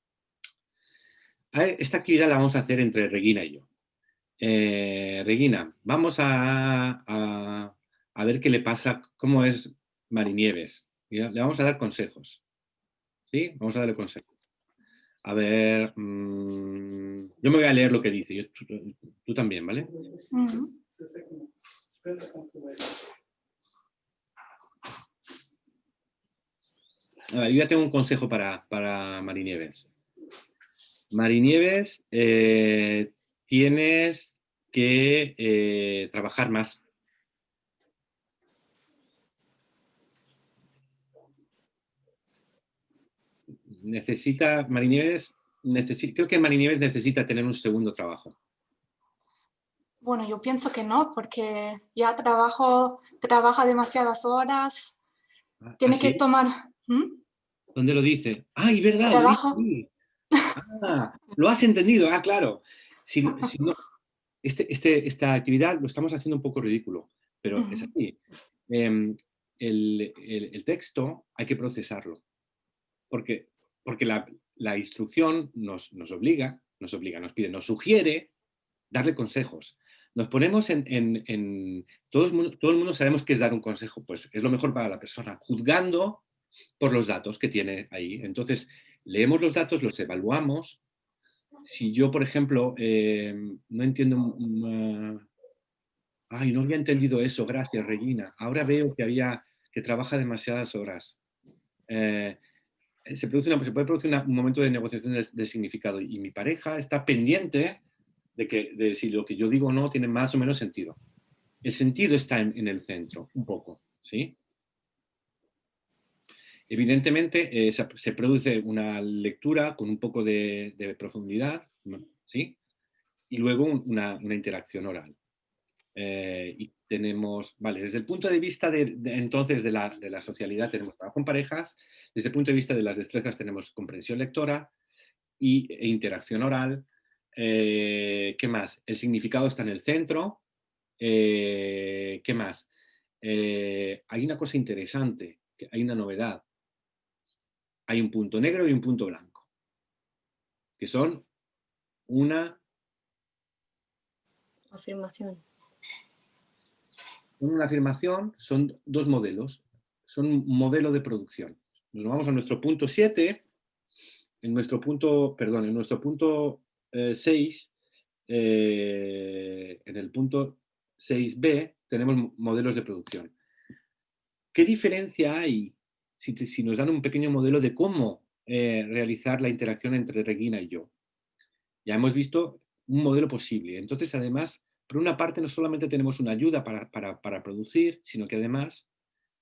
Esta actividad la vamos a hacer entre Regina y yo. Regina, vamos a ver qué le pasa, cómo es Marinieves. Le vamos a dar consejos. ¿Sí? Vamos a darle consejos. A ver, yo me voy a leer lo que dice. Tú también, ¿vale? A ver, yo ya tengo un consejo para Marinieves. Marinieves, tienes que trabajar más. Marinieves, creo que Marinieves necesita tener un segundo trabajo. Bueno, yo pienso que no, porque ya trabaja demasiadas horas, tiene que ¿Sí? tomar... ¿Dónde lo dice? ¡Ay, verdad! Lo dice Trabajo. ahí. Lo has entendido. Claro. Si no, esta actividad lo estamos haciendo un poco ridículo, pero es así. El texto hay que procesarlo, porque la instrucción nos pide, nos sugiere darle consejos. Nos ponemos todo el mundo sabemos qué es dar un consejo, pues es lo mejor para la persona, juzgando por los datos que tiene ahí. Entonces, leemos los datos, los evaluamos. Si yo, por ejemplo, no entiendo... no había entendido eso, gracias, Regina. Ahora veo que trabaja demasiadas horas. Se puede producir un momento de negociación de significado y mi pareja está pendiente de si lo que yo digo o no tiene más o menos sentido. El sentido está en el centro, un poco, ¿sí? Evidentemente se produce una lectura con un poco de profundidad, ¿sí? Y luego una interacción oral. Y tenemos, vale, desde el punto de vista entonces de la socialidad tenemos trabajo en parejas, desde el punto de vista de las destrezas tenemos comprensión lectora e interacción oral. ¿Qué más? El significado está en el centro. ¿Qué más? Hay una cosa interesante, hay una novedad. Hay un punto negro y un punto blanco, que son una Afirmación. Una afirmación, son dos modelos, son un modelo de producción. Nos vamos a nuestro punto 7, en nuestro punto 6, en el punto 6b tenemos modelos de producción. ¿Qué diferencia hay si nos dan un pequeño modelo de cómo realizar la interacción entre Regina y yo? Ya hemos visto un modelo posible. Entonces, además, por una parte, no solamente tenemos una ayuda para producir, sino que además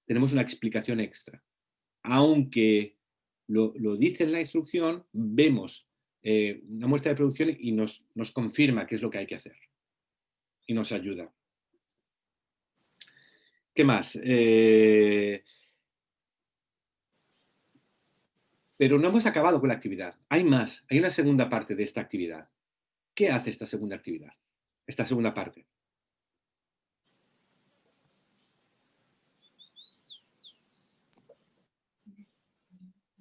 tenemos una explicación extra. Aunque lo dice en la instrucción, vemos una muestra de producción y nos confirma qué es lo que hay que hacer. Y nos ayuda. ¿Qué más? Pero no hemos acabado con la actividad. Hay más. Hay una segunda parte de esta actividad. ¿Qué hace esta segunda actividad? Esta segunda parte.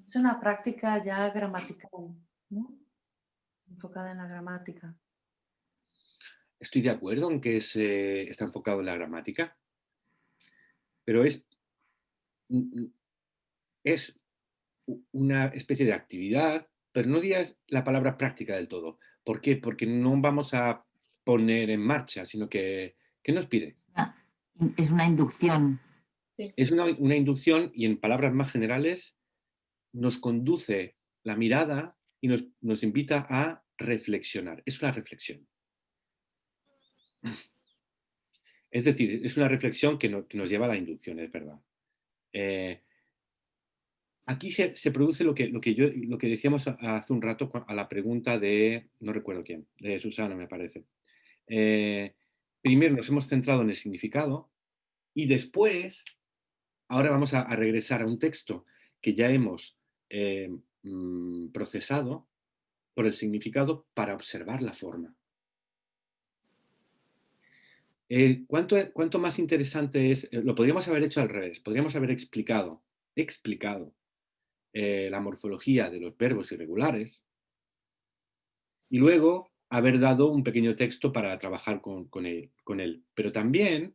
Es una práctica ya gramatical, ¿no? Enfocada en la gramática. Estoy de acuerdo en que está enfocado en la gramática, pero es una especie de actividad, pero no digas la palabra práctica del todo. ¿Por qué? Porque no vamos a poner en marcha, sino que ¿qué nos pide? Es una inducción. Sí. Es una inducción y en palabras más generales nos conduce la mirada y nos invita a reflexionar. Es una reflexión. Es decir, es una reflexión que nos lleva a la inducción, es verdad. Aquí se produce lo que decíamos hace un rato a la pregunta de, no recuerdo quién, de Susana me parece. Primero nos hemos centrado en el significado y después, ahora vamos a regresar a un texto que ya hemos procesado por el significado para observar la forma. ¿Cuánto más interesante es? Lo podríamos haber hecho al revés, podríamos haber explicado la morfología de los verbos irregulares y luego haber dado un pequeño texto para trabajar con él. Pero también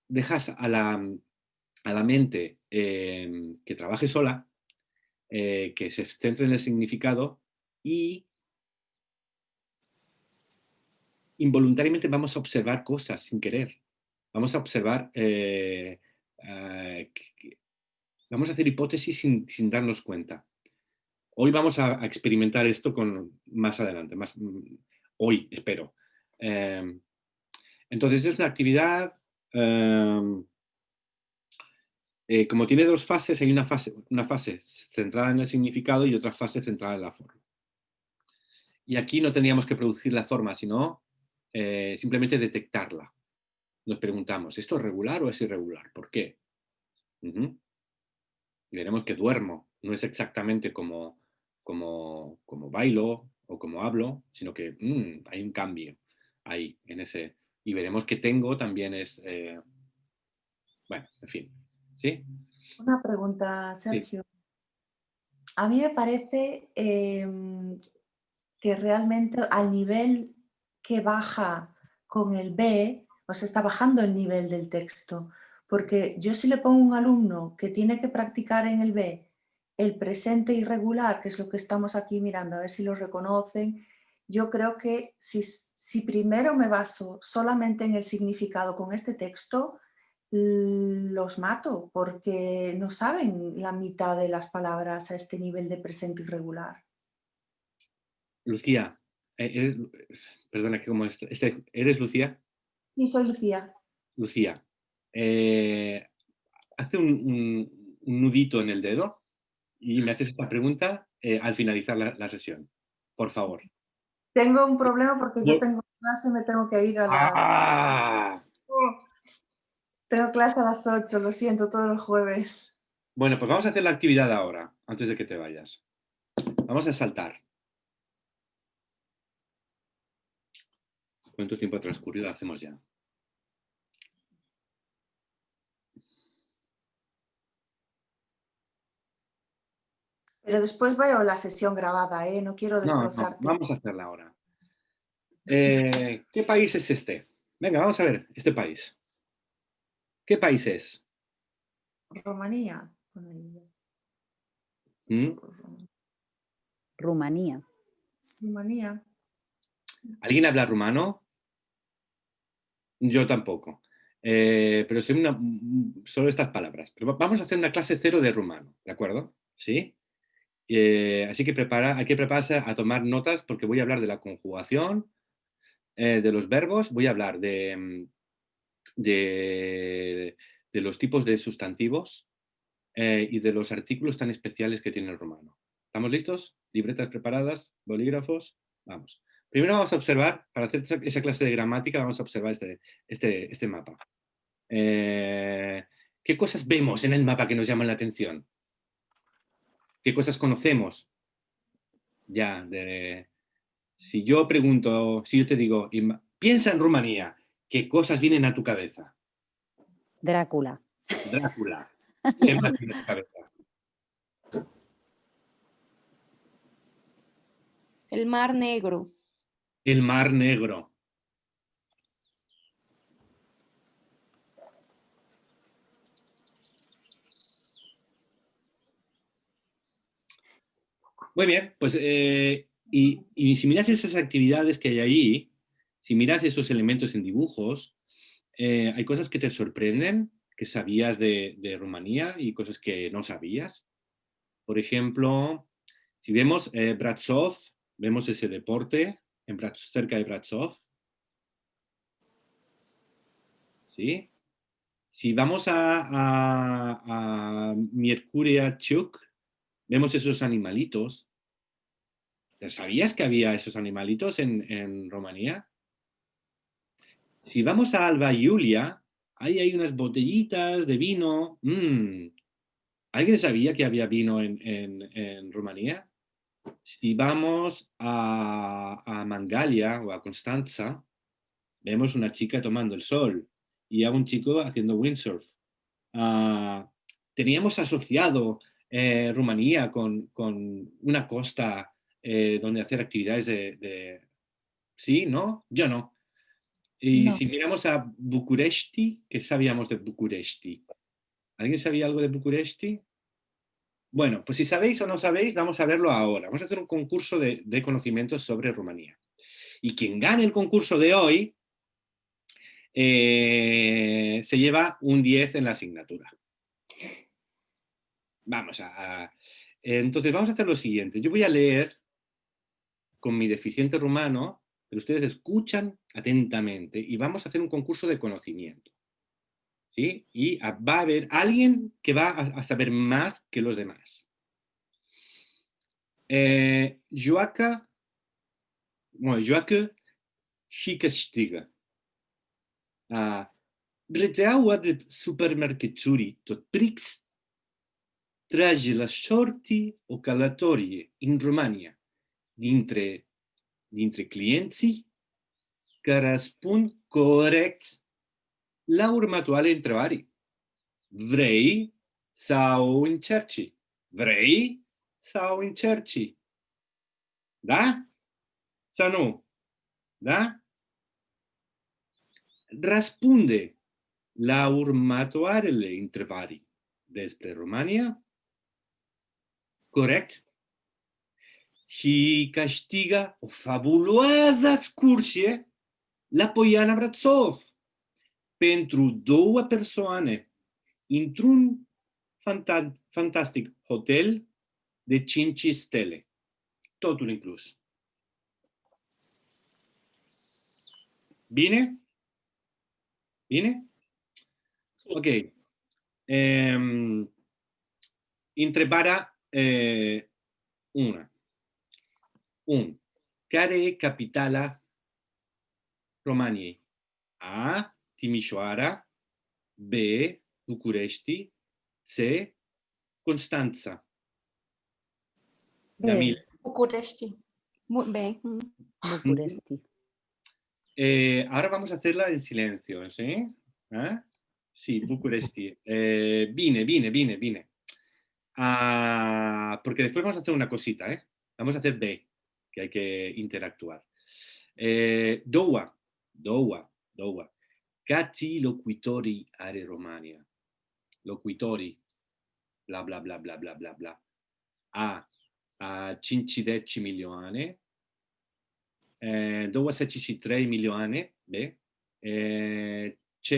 dejas a la mente que trabaje sola, que se centre en el significado y involuntariamente vamos a observar cosas sin querer. Vamos a observar, vamos a hacer hipótesis sin darnos cuenta. Hoy vamos a experimentar esto más adelante, hoy, espero. Entonces es una actividad Como tiene dos fases, hay una fase centrada en el significado y otra fase centrada en la forma. Y aquí no tendríamos que producir la forma, sino simplemente detectarla. Nos preguntamos, ¿esto es regular o es irregular? ¿Por qué? Y veremos que duermo no es exactamente como bailo o como hablo, sino que hay un cambio ahí, en ese. Y veremos que tengo también es, bueno, en fin, ¿sí? Una pregunta, Sergio. Sí. A mí me parece que realmente al nivel que baja con el B, o sea, está bajando el nivel del texto, porque yo si le pongo a un alumno que tiene que practicar en el B el presente irregular, que es lo que estamos aquí mirando, a ver si lo reconocen, yo creo que si primero me baso solamente en el significado con este texto, los mato porque no saben la mitad de las palabras a este nivel de presente irregular. Lucía, perdona, que como ¿eres Lucía? Sí, soy Lucía. Lucía, hazte un nudito en el dedo y me haces esta pregunta al finalizar la sesión, por favor. Tengo un problema porque yo tengo clase, me tengo que ir a las... ¡Ah! Tengo clase a las 8, lo siento, todos los jueves. Bueno, pues vamos a hacer la actividad ahora, antes de que te vayas. Vamos a saltar. ¿Cuánto tiempo ha transcurrido? Lo hacemos ya. Pero después veo la sesión grabada, ¿eh? No quiero destrozarte. No, vamos a hacerla ahora. ¿Qué país es este? Venga, vamos a ver este país. ¿Qué país es? Rumanía. Rumanía. Rumanía. ¿Alguien habla rumano? Yo tampoco. Pero sé solo estas palabras. Pero vamos a hacer una clase 0 de rumano, ¿de acuerdo? ¿Sí? Así que hay que prepararse a tomar notas porque voy a hablar de la conjugación, de los verbos, voy a hablar de los tipos de sustantivos y de los artículos tan especiales que tiene el rumano. ¿Estamos listos? ¿Libretas preparadas? ¿Bolígrafos? Vamos. Primero vamos a observar, para hacer esa clase de gramática, vamos a observar este mapa. ¿Qué cosas vemos en el mapa que nos llaman la atención? ¿Qué cosas conocemos? Ya, si yo pregunto, si yo te digo, piensa en Rumanía, ¿qué cosas vienen a tu cabeza? Drácula. Drácula. ¿Qué más viene a tu cabeza? El Mar Negro. El Mar Negro. Muy bien, pues y si miras esas actividades que hay ahí, si miras esos elementos en dibujos, hay cosas que te sorprenden, que sabías de Rumanía y cosas que no sabías. Por ejemplo, si vemos Brașov, vemos ese deporte cerca de Brașov. ¿Sí? Si vamos a Miercurea Ciuc, vemos esos animalitos. ¿Sabías que había esos animalitos en Rumanía? Si vamos a Alba Iulia, ahí hay unas botellitas de vino. ¿Alguien sabía que había vino en Rumanía? Si vamos a Mangalia o a Constanța, vemos una chica tomando el sol y a un chico haciendo windsurf. Teníamos asociado Rumanía con una costa donde hacer actividades ¿Sí? ¿No? Yo no. Y No. si miramos a București, ¿qué sabíamos de București? ¿Alguien sabía algo de București? Bueno, pues si sabéis o no sabéis, vamos a verlo ahora. Vamos a hacer un concurso de conocimientos sobre Rumanía. Y quien gane el concurso de hoy se lleva un 10 en la asignatura. Entonces vamos a hacer lo siguiente. Yo voy a leer con mi deficiente rumano, pero ustedes escuchan atentamente y vamos a hacer un concurso de conocimiento. ¿sí? Y va a haber alguien que va a saber más que los demás. Joacă și câștigă. Rețeaua de supermarketuri tot Prix trage la sorti o călătorie în România dintre clienții care răspund corect la următoarele întrebări. Vrei sau încerci? Vrei sau încerci? Da? Sau nu? Da? Răspunde la următoarele întrebări despre România corect și câștigă o fabuloasă excursie la Poiana Brașov pentru 2 persoane într-un fantastic hotel de 5 stele. Totul inclus. Bine? Bine? Ok. Întrebarea 1. Care e capitala României? A. Timișoara. B. București. C. Constanța. București. B. București. Ahora vamos a hacerla en silencio, ¿sí? Sí, București. Bine. Porque después vamos a hacer una cosita, ¿eh? Vamos a hacer B, que hay que interactuar. Doua. Câți locuitori are România? Locuitori, bla bla bla bla bla bla bla. A 50 milioane. 23 milioane. B. C.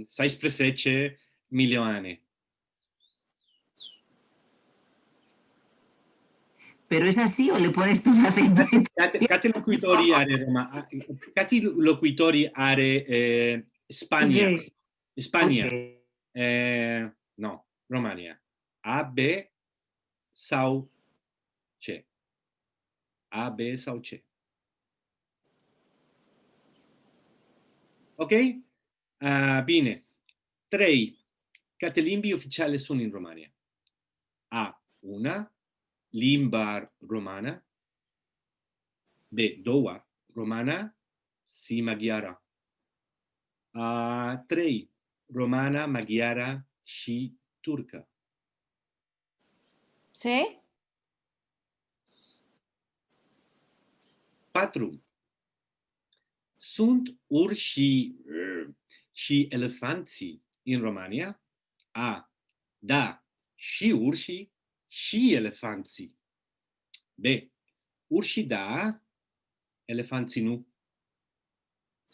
16 milioane. ¿Pero es así o le pones tú una acento? Câți locuitori are Roma? Câți locuitori are Spania? Okay. Spania. Okay. No, România. A, B sau C? A, B sau C? Ok? Bine. 3. Câte limbi oficiale sunt în România? A, 1. Limba romana. B, 2. Romana și maghiara. 3. Romana, maghiara și turcă. C. 4. Sunt urși și elefanții în România? A. Da, și urși și elefanții. B. Urși da, elefanții nu.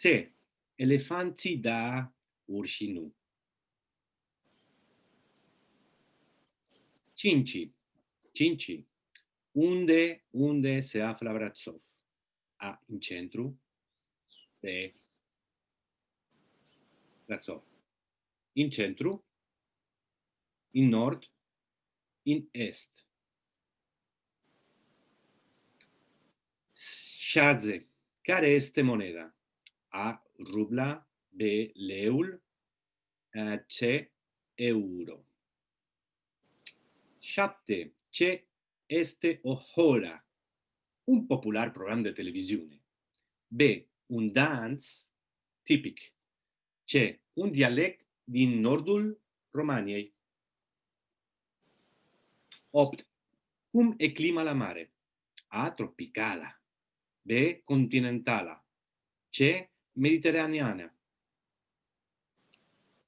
C. Elefanții da, urși nu. 5. Unde se află Brașov? A. În centru. B. Brașov. În centru, în nord, în est. 6. Care este moneda? A. Rubla. B. Leul. C. Euro. 7. Ce este o hora? Un popular program de televiziune. B. Un dans tipic. C. Un dialect din nordul României. 8. Cum e clima la mare? A. Tropicală. B. Continentală. C. Mediteraneană.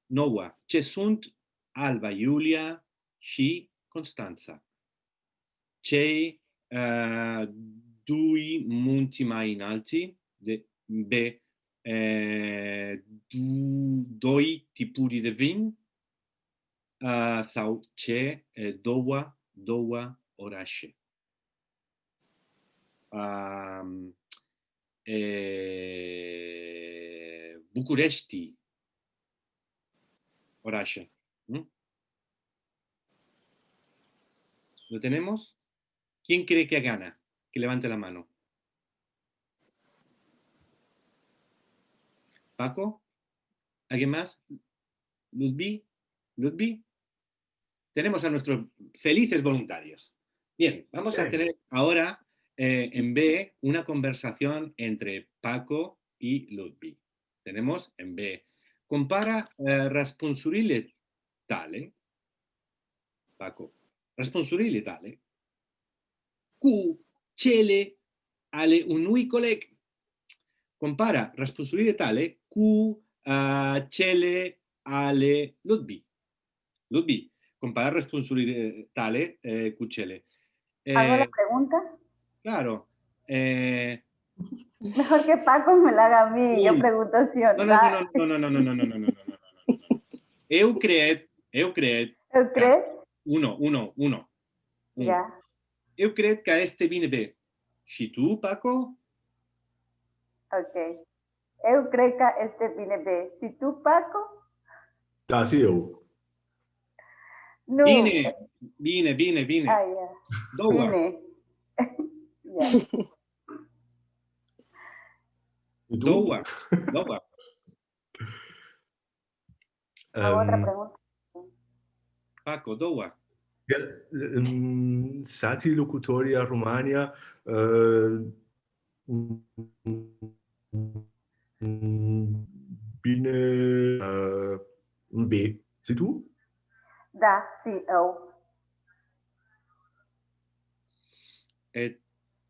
9. Ce sunt Alba Iulia și Constanța? Cei 2 munți mai înalți. B. 2 tipuri de vin. Sau C. 2 orașe. București orașe. ¿Lo tenemos? ¿Quién cree que gana? Que levante la mano. ¿Paco? ¿Alguien más? ¿Ludvi? ¿Ludvi? Tenemos a nuestros felices voluntarios. Bien, vamos a tener ahora en B una conversación entre Paco y Ludvi. Tenemos en B. Compara responsurile tale. Paco. Responsurile tale. Cu cele ale unui coleg. Compara responsurile tale cu cele ale Ludvi. Ludvi, compara responsurile tale cu cele. ¿Hago la pregunta? Claro. Mejor que Paco me la haga a mí. Yo pregunto sí o no. No. Eu cred. Uno. Ya. Eu cred que este vine B. Și tu, Paco? Ok. Eu cred que este vine B. Si tú, Paco? Sí, eu. No. Vine. Ah, ya. Două. Vine. Ya. ¿Y tú? Două. Hago otra pregunta. Paco, două. Sati locutoria Romania bine B. Si tu? Da, sí, eu.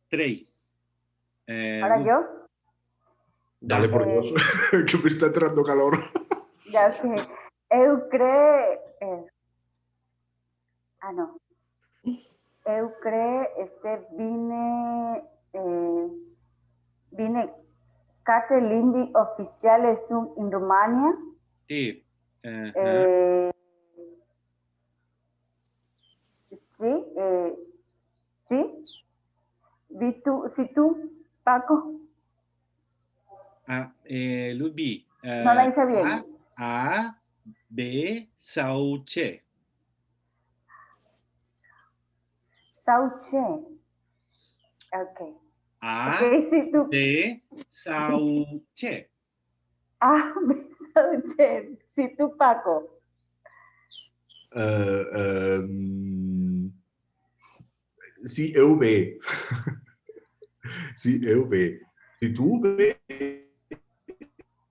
3. ¿Ahora yo? Dale, por Dios, que me está entrando calor. Ya, ok. Eu creo... no. Eu creo vine cate limbi oficiales in Rumania. Sí. Sí. Si tú, Paco. Ludvi. No la hice bien. A, B, sau C. Sauche. Ok. A, okay, si tú... B, sau C. A, B, Sauche. Si tú, Paco. Sí, eu B. Sí, eu B. Si tú B.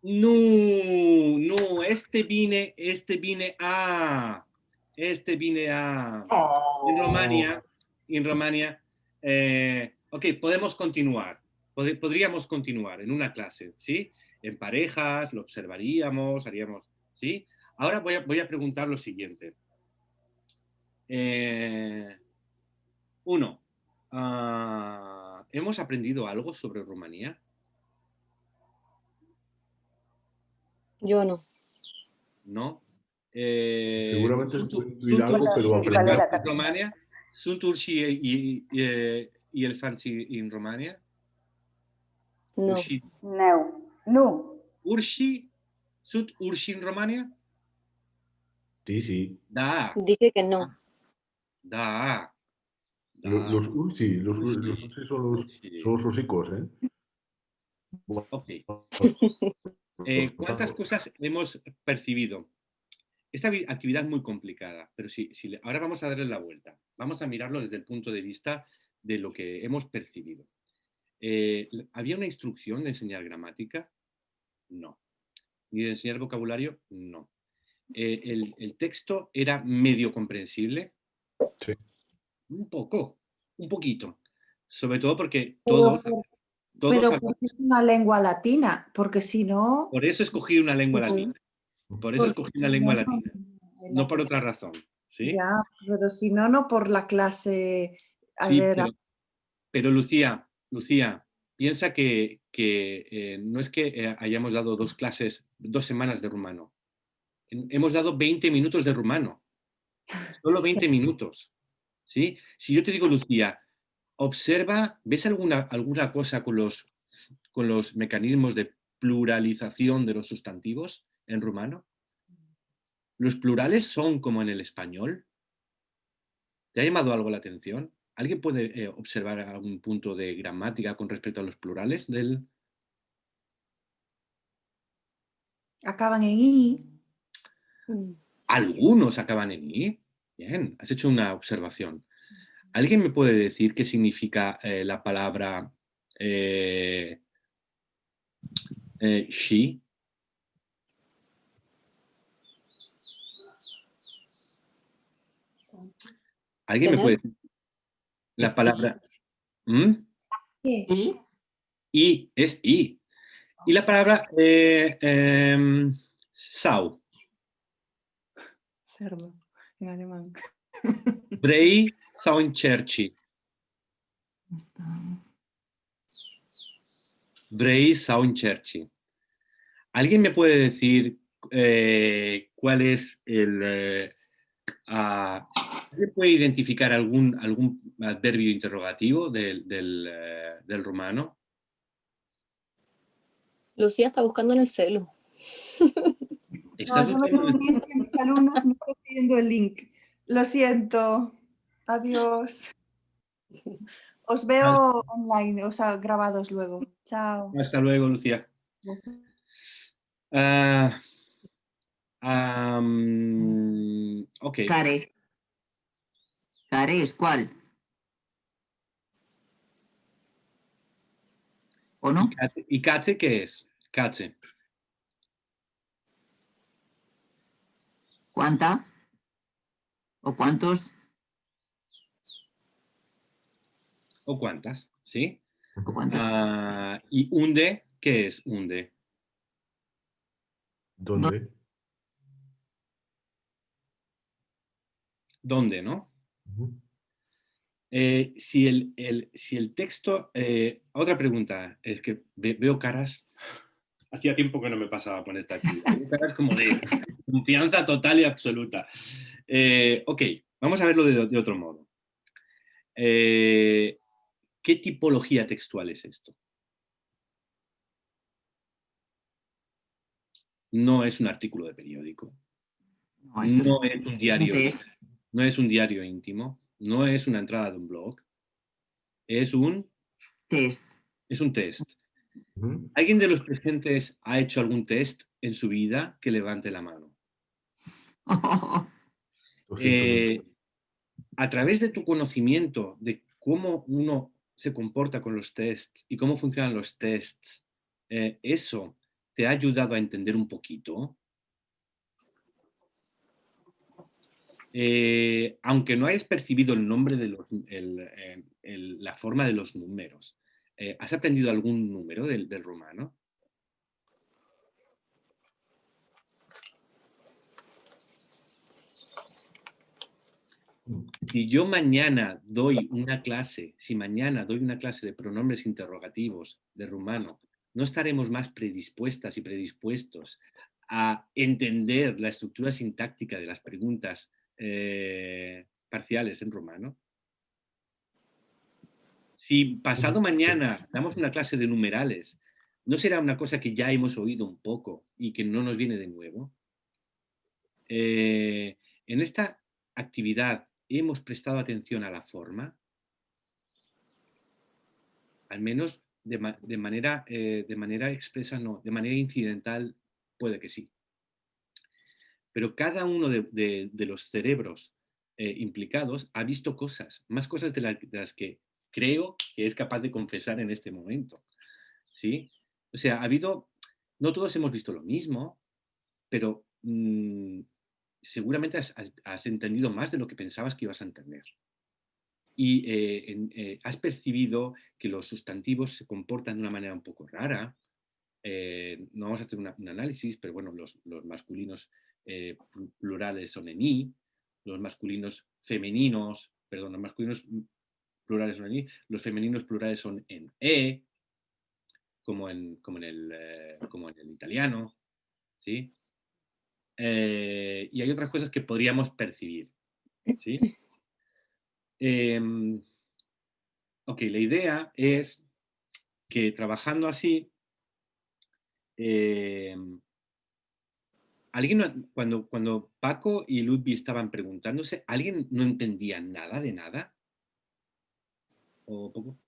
No, este vine A. Oh. En Rumania, ok, podemos continuar. Podríamos continuar en una clase, ¿sí? En parejas, lo observaríamos, haríamos, ¿sí? Ahora voy a preguntar lo siguiente. Uno, ¿hemos aprendido algo sobre Rumanía? Yo no. ¿No? Seguramente incluir algo, pero aprender. Romania? Sunt urși y elefanții în Romania? No. Urși. No. No. ¿Urși? ¿Sunt urși en Romania? Sí. Da. Dije que no. Da. Los ursi son los hocicos, ¿eh? Ok. ¿Cuántas cosas hemos percibido? Esta actividad es muy complicada, pero ahora vamos a darle la vuelta. Vamos a mirarlo desde el punto de vista de lo que hemos percibido. ¿Había una instrucción de enseñar gramática? No. ¿Ni de enseñar vocabulario? No. ¿El texto era medio comprensible? Sí. Un poquito. Sobre todo porque Pero todos porque es una lengua latina, porque si no... Por eso escogí una lengua latina. No por otra razón. ¿Sí? Ya, pero si no, no por la clase... Sí, pero Lucía, piensa que no es que hayamos dado 2 semanas de rumano. Hemos dado 20 minutos de rumano. Solo 20 minutos. ¿Sí? Si yo te digo, Lucía, observa, ¿ves alguna cosa con los mecanismos de pluralización de los sustantivos en rumano? ¿Los plurales son como en el español? ¿Te ha llamado algo la atención? ¿Alguien puede observar algún punto de gramática con respecto a los plurales del...? Acaban en I. Algunos acaban en I. Bien, has hecho una observación. ¿Alguien me puede decir qué significa la palabra she? ¿Alguien me puede decir la palabra? ¿Qué? I es I. Y la palabra Sau. Cerdo, en alemán. Brei Sauincerci. Brei Sauincerci. ¿Alguien me puede decir cuál es el... ¿alguien puede identificar algún adverbio interrogativo del rumano? Lucía está buscando en el celu. No, yo me tengo que ir, que mis alumnos me están pidiendo el link. Lo siento. Adiós. Os veo online, o sea, grabados luego. Chao. Hasta luego, Lucía. Ok. Care. Care es cuál. ¿O no? ¿Y cache qué es? Cache. ¿Cuánta? ¿O cuántos? ¿O cuántas? ¿Sí? ¿O cuántas? ¿Y unde? ¿Qué es unde? ¿Dónde? ¿Dónde, no? Si el texto... otra pregunta, es que veo caras... Hacía tiempo que no me pasaba con esta actividad. Veo caras como de confianza total y absoluta. Ok, vamos a verlo de otro modo. ¿Qué tipología textual es esto? No es un artículo de periódico. No, esto No es un diario. test. No es un diario íntimo. No es una entrada de un blog. Es un test. Es un test. ¿Alguien de los presentes ha hecho algún test en su vida? Que levante la mano. A través de tu conocimiento de cómo uno se comporta con los tests y cómo funcionan los tests, ¿eso te ha ayudado a entender un poquito? Aunque no hayas percibido el nombre de la forma de los números, ¿has aprendido algún número del rumano? Si mañana doy una clase de pronombres interrogativos de rumano, ¿no estaremos más predispuestas y predispuestos a entender la estructura sintáctica de las preguntas parciales en rumano? Si pasado mañana damos una clase de numerales, ¿no será una cosa que ya hemos oído un poco y que no nos viene de nuevo? En esta actividad, ¿hemos prestado atención a la forma? Al menos de manera expresa no, de manera incidental puede que sí. Pero cada uno de los cerebros implicados ha visto cosas, más cosas de las que creo que es capaz de confesar en este momento. ¿Sí? O sea, no todos hemos visto lo mismo, pero seguramente has entendido más de lo que pensabas que ibas a entender. Y has percibido que los sustantivos se comportan de una manera un poco rara. No vamos a hacer un análisis, pero bueno, los masculinos plurales son en I, los masculinos femeninos, perdón, los masculinos plurales son en I, los femeninos plurales son en E, como en el italiano, ¿sí? Y hay otras cosas que podríamos percibir, ¿sí? Ok, la idea es que trabajando así cuando Paco y Ludwig estaban preguntándose, ¿alguien no entendía nada de nada? ¿O poco?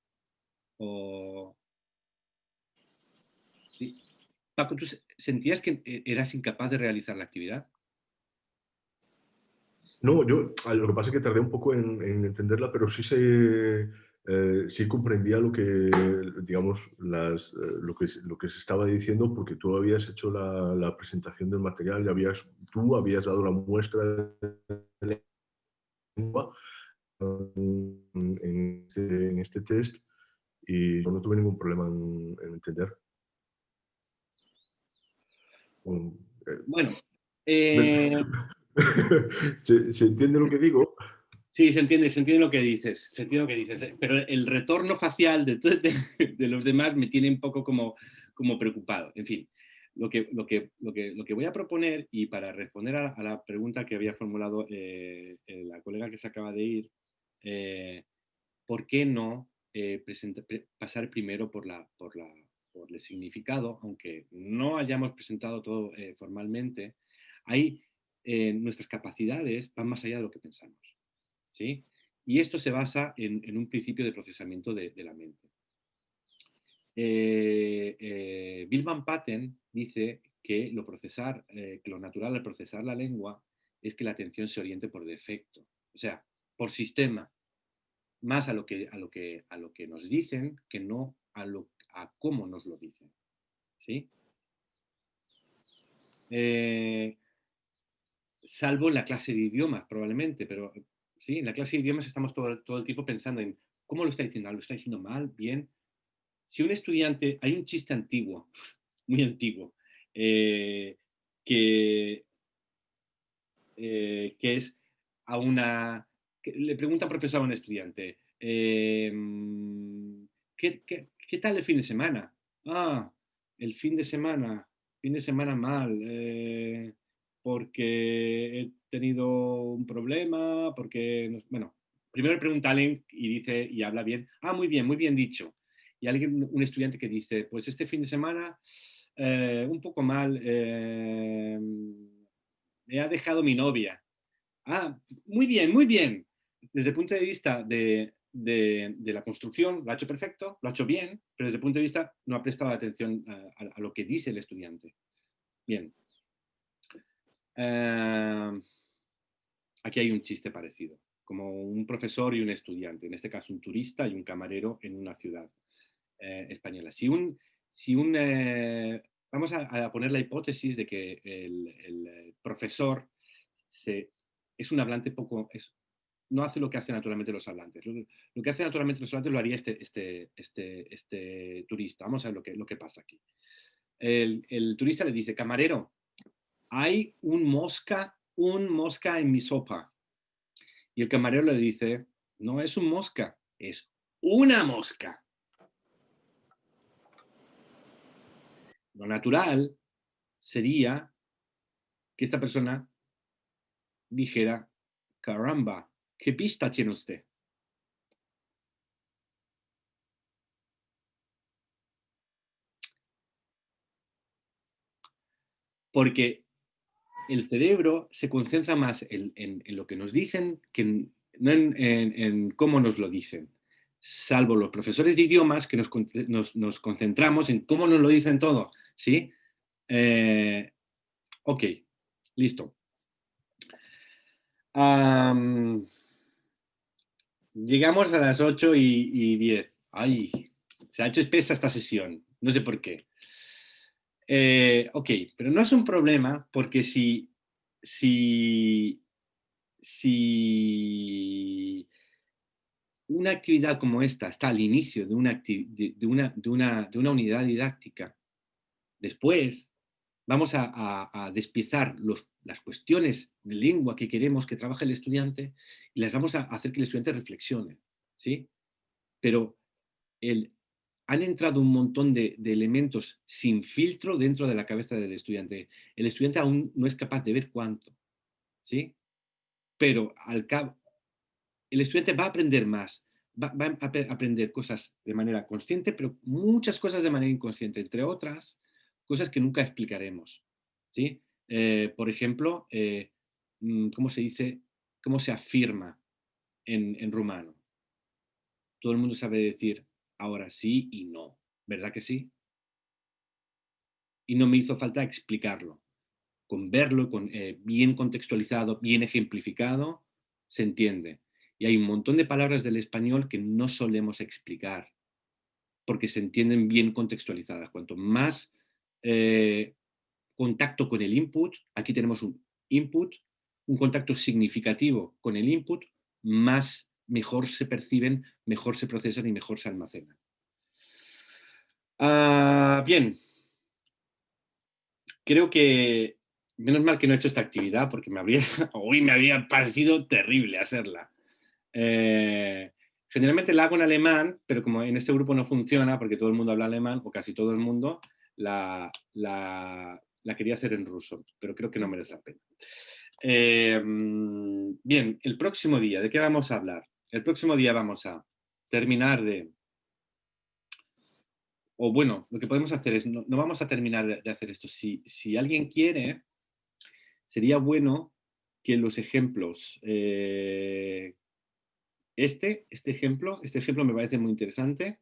¿Sí? Paco, ¿tú sentías que eras incapaz de realizar la actividad? No, yo lo que pasa es que tardé un poco en entenderla, pero sí comprendía lo que, digamos, lo que se estaba diciendo, porque tú habías hecho la presentación del material y tú habías dado la muestra de lengua en este test y yo no tuve ningún problema en entender. Bueno, ¿Se entiende lo que digo? sí, se entiende lo que dices, pero el retorno facial de los demás me tiene un poco como preocupado. En fin, lo que voy a proponer, y para responder a la pregunta que había formulado la colega que se acaba de ir, ¿por qué no pasar primero por el significado, aunque no hayamos presentado todo formalmente? Ahí nuestras capacidades van más allá de lo que pensamos. ¿Sí? Y esto se basa en un principio de procesamiento de la mente. Bill Van Patten dice que lo natural al procesar la lengua es que la atención se oriente por defecto, o sea, por sistema, más a lo que nos dicen que no a cómo nos lo dicen. ¿Sí? Salvo en la clase de idiomas, probablemente, pero sí, en la clase de idiomas estamos todo el tiempo pensando en cómo lo está diciendo, ¿lo está diciendo mal? ¿Bien? Si un estudiante, hay un chiste antiguo, muy antiguo, que es que le pregunta al profesor a un estudiante, ¿qué tal el fin de semana? Ah, el fin de semana mal, porque he tenido un problema, porque, bueno, primero le pregunta a alguien y dice, y habla bien, muy bien dicho. Y un estudiante que dice, pues este fin de semana un poco mal, me ha dejado mi novia. Muy bien, muy bien. Desde el punto de vista de la construcción, lo ha hecho perfecto, lo ha hecho bien, pero desde el punto de vista no ha prestado atención a lo que dice el estudiante. Bien. Aquí hay un chiste parecido, como un profesor y un estudiante, en este caso un turista y un camarero en una ciudad española. Vamos a poner la hipótesis de que el profesor es un hablante no hace lo que hacen naturalmente los hablantes. Lo que hace naturalmente los hablantes lo haría este turista. Vamos a ver lo que pasa aquí. El turista le dice, camarero, hay un mosca en mi sopa. Y el camarero le dice, no es un mosca, es una mosca. Lo natural sería que esta persona dijera, caramba, ¿qué pista tiene usted? Porque el cerebro se concentra más en lo que nos dicen que no en cómo nos lo dicen. Salvo los profesores de idiomas que nos concentramos en cómo nos lo dicen todo. ¿Sí? Ok, listo. Llegamos a las 8:10. Ay, se ha hecho espesa esta sesión. No sé por qué. Ok, pero no es un problema porque si una actividad como esta está al inicio de una unidad didáctica, después vamos a despiezar las cuestiones de lengua que queremos que trabaje el estudiante y les vamos a hacer que el estudiante reflexione, ¿sí? Pero han entrado un montón de elementos sin filtro dentro de la cabeza del estudiante. El estudiante aún no es capaz de ver cuánto, ¿sí? Pero al cabo, el estudiante va a aprender más, va a aprender cosas de manera consciente, pero muchas cosas de manera inconsciente, entre otras, cosas que nunca explicaremos, ¿sí? Por ejemplo, ¿cómo se dice? ¿Cómo se afirma en rumano? Todo el mundo sabe decir ahora sí y no, ¿verdad que sí? Y no me hizo falta explicarlo. Con verlo, bien contextualizado, bien ejemplificado, se entiende. Y hay un montón de palabras del español que no solemos explicar porque se entienden bien contextualizadas. Cuanto más contacto con el input, aquí tenemos un input, un contacto significativo con el input, mejor se perciben, mejor se procesan y mejor se almacenan. Bien, creo que menos mal que no he hecho esta actividad porque hoy me habría parecido terrible hacerla. Generalmente la hago en alemán, pero como en este grupo no funciona porque todo el mundo habla alemán, o casi todo el mundo, la quería hacer en ruso, pero creo que no merece la pena. Bien, el próximo día, ¿de qué vamos a hablar? El próximo día vamos a terminar o bueno, lo que podemos hacer es, no vamos a terminar de hacer esto. Si alguien quiere, sería bueno que los ejemplos, este ejemplo me parece muy interesante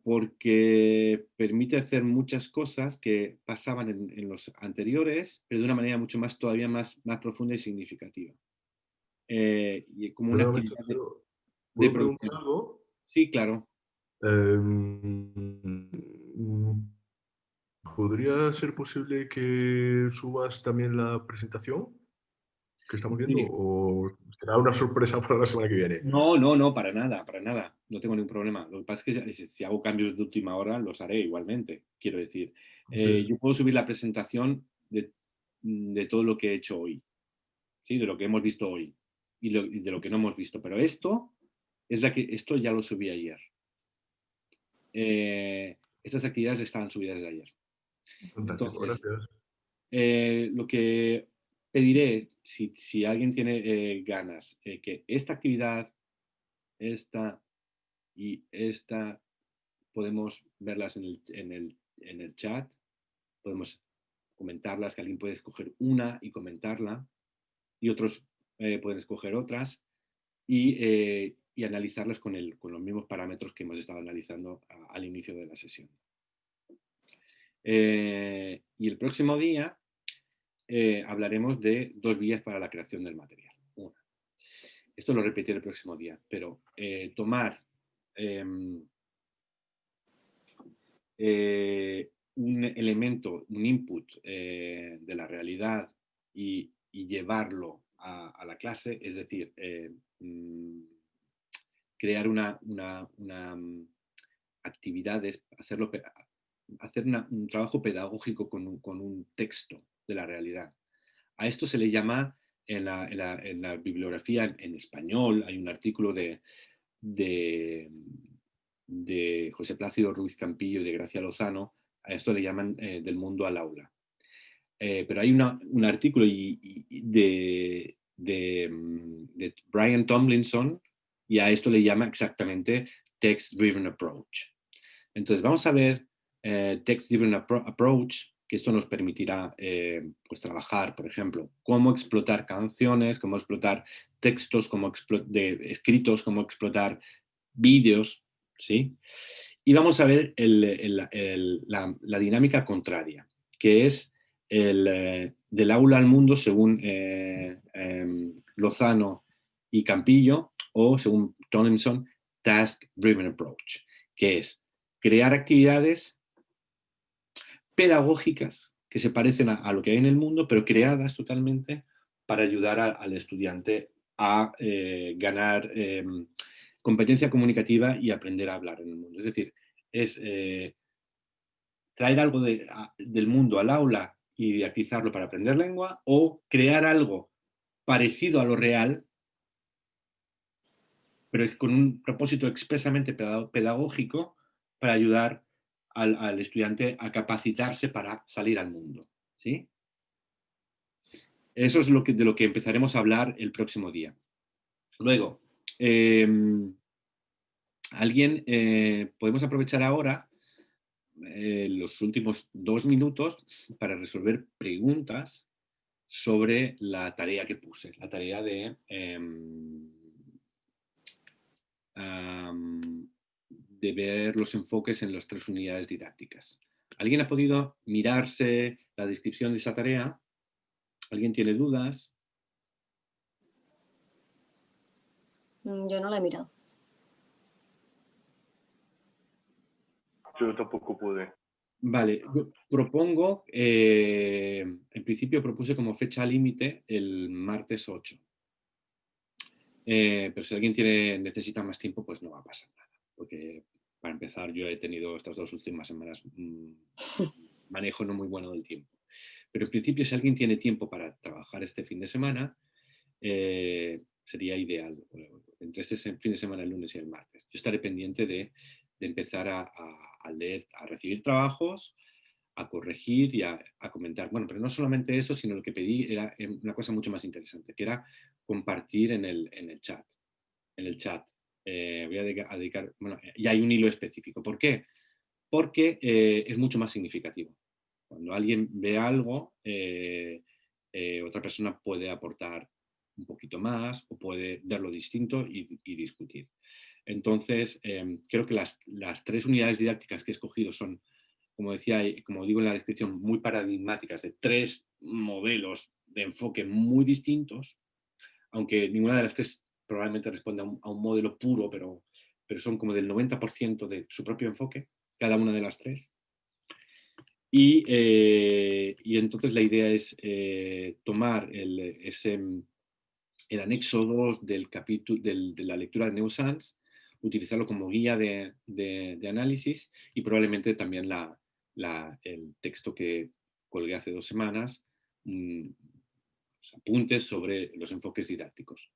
porque permite hacer muchas cosas que pasaban en los anteriores, pero de una manera todavía más profunda y significativa. Y como una actividad de ¿Puedo producción. preguntar algo? Sí, claro. ¿Podría ser posible que subas también la presentación que estamos viendo? Sí. ¿O será una sorpresa para la semana que viene? No, para nada. No tengo ningún problema. Lo que pasa es que si hago cambios de última hora, los haré igualmente, quiero decir. Sí. Yo puedo subir la presentación de todo lo que he hecho hoy, ¿sí? De lo que hemos visto hoy y de lo que no hemos visto. Pero esto ya lo subí ayer. Estas actividades estaban subidas de ayer. Fantástico, Entonces, gracias. lo que pediré, si alguien tiene ganas, que esta actividad, esta y esta, podemos verlas en el chat, podemos comentarlas, que alguien puede escoger una y comentarla, y otros pueden escoger otras, y analizarlas con los mismos parámetros que hemos estado analizando al inicio de la sesión. Y el próximo día hablaremos de 2 vías para la creación del material. Una. Esto lo repetiré el próximo día, pero tomar un elemento, un input de la realidad y llevarlo a la clase, es decir, crear actividades, hacer un trabajo pedagógico con un texto de la realidad. A esto se le llama en la bibliografía en español, hay un artículo de José Plácido Ruiz Campillo y de Gracia Lozano, a esto le llaman del mundo al aula. Pero hay un artículo de Brian Tomlinson y a esto le llama exactamente Text Driven Approach. Entonces vamos a ver Text Driven Approach, que esto nos permitirá pues trabajar, por ejemplo, cómo explotar canciones, cómo explotar textos escritos, cómo explotar vídeos, ¿sí? Y vamos a ver la dinámica contraria, que es del aula al mundo según Lozano y Campillo, o según Tomlinson, Task Driven Approach, que es crear actividades pedagógicas que se parecen a lo que hay en el mundo, pero creadas totalmente para ayudar al estudiante a ganar competencia comunicativa y aprender a hablar en el mundo. Es decir, es traer algo del mundo al aula y didatizarlo para aprender lengua, o crear algo parecido a lo real, pero con un propósito expresamente pedagógico para ayudar al estudiante a capacitarse para salir al mundo, ¿sí? Eso es de lo que empezaremos a hablar el próximo día. Luego, podemos aprovechar ahora los últimos 2 minutos para resolver preguntas sobre la tarea que puse, la tarea de ver los enfoques en las 3 unidades didácticas. ¿Alguien ha podido mirarse la descripción de esa tarea? ¿Alguien tiene dudas? Yo no la he mirado. Yo tampoco pude. Vale, yo propongo, en principio propuse como fecha límite el martes 8. Pero si alguien necesita más tiempo, pues no va a pasar nada. Porque para empezar, yo he tenido estas 2 últimas semanas manejo no muy bueno del tiempo. Pero en principio, si alguien tiene tiempo para trabajar este fin de semana, sería ideal. Entre este fin de semana, el lunes y el martes. Yo estaré pendiente de empezar a leer, a recibir trabajos, a corregir y a comentar. Bueno, pero no solamente eso, sino lo que pedí era una cosa mucho más interesante, que era compartir en el chat. Voy a dedicar, bueno, y hay un hilo específico. ¿Por qué? Porque es mucho más significativo. Cuando alguien ve algo, otra persona puede aportar un poquito más o puede verlo distinto y discutir. Entonces, creo que las 3 unidades didácticas que he escogido son, como decía, como digo en la descripción, muy paradigmáticas de 3 modelos de enfoque muy distintos, aunque ninguna de las 3 probablemente responde a un modelo puro, pero son como del 90% de su propio enfoque, cada una de las 3. Y entonces la idea es tomar el anexo 2 del capítulo de la lectura de Neusans, utilizarlo como guía de análisis y probablemente también el texto que colgué hace 2 semanas, apuntes sobre los enfoques didácticos.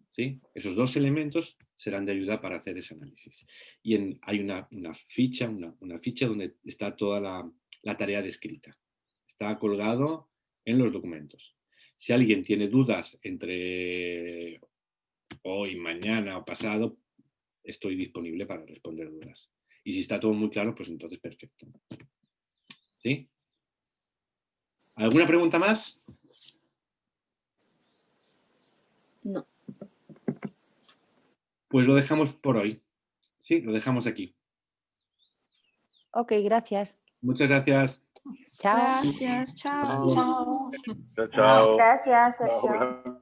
¿Sí? Esos 2 elementos serán de ayuda para hacer ese análisis. Y hay una ficha donde está toda la tarea descrita. Está colgado en los documentos. Si alguien tiene dudas entre hoy, mañana o pasado, estoy disponible para responder dudas. Y si está todo muy claro, pues entonces perfecto. ¿Sí? ¿Alguna pregunta más? No. Pues lo dejamos por hoy. Sí, lo dejamos aquí. Ok, gracias. Muchas gracias. Chao. Gracias, chao. Chao. Chao. Gracias. Chao. Chao.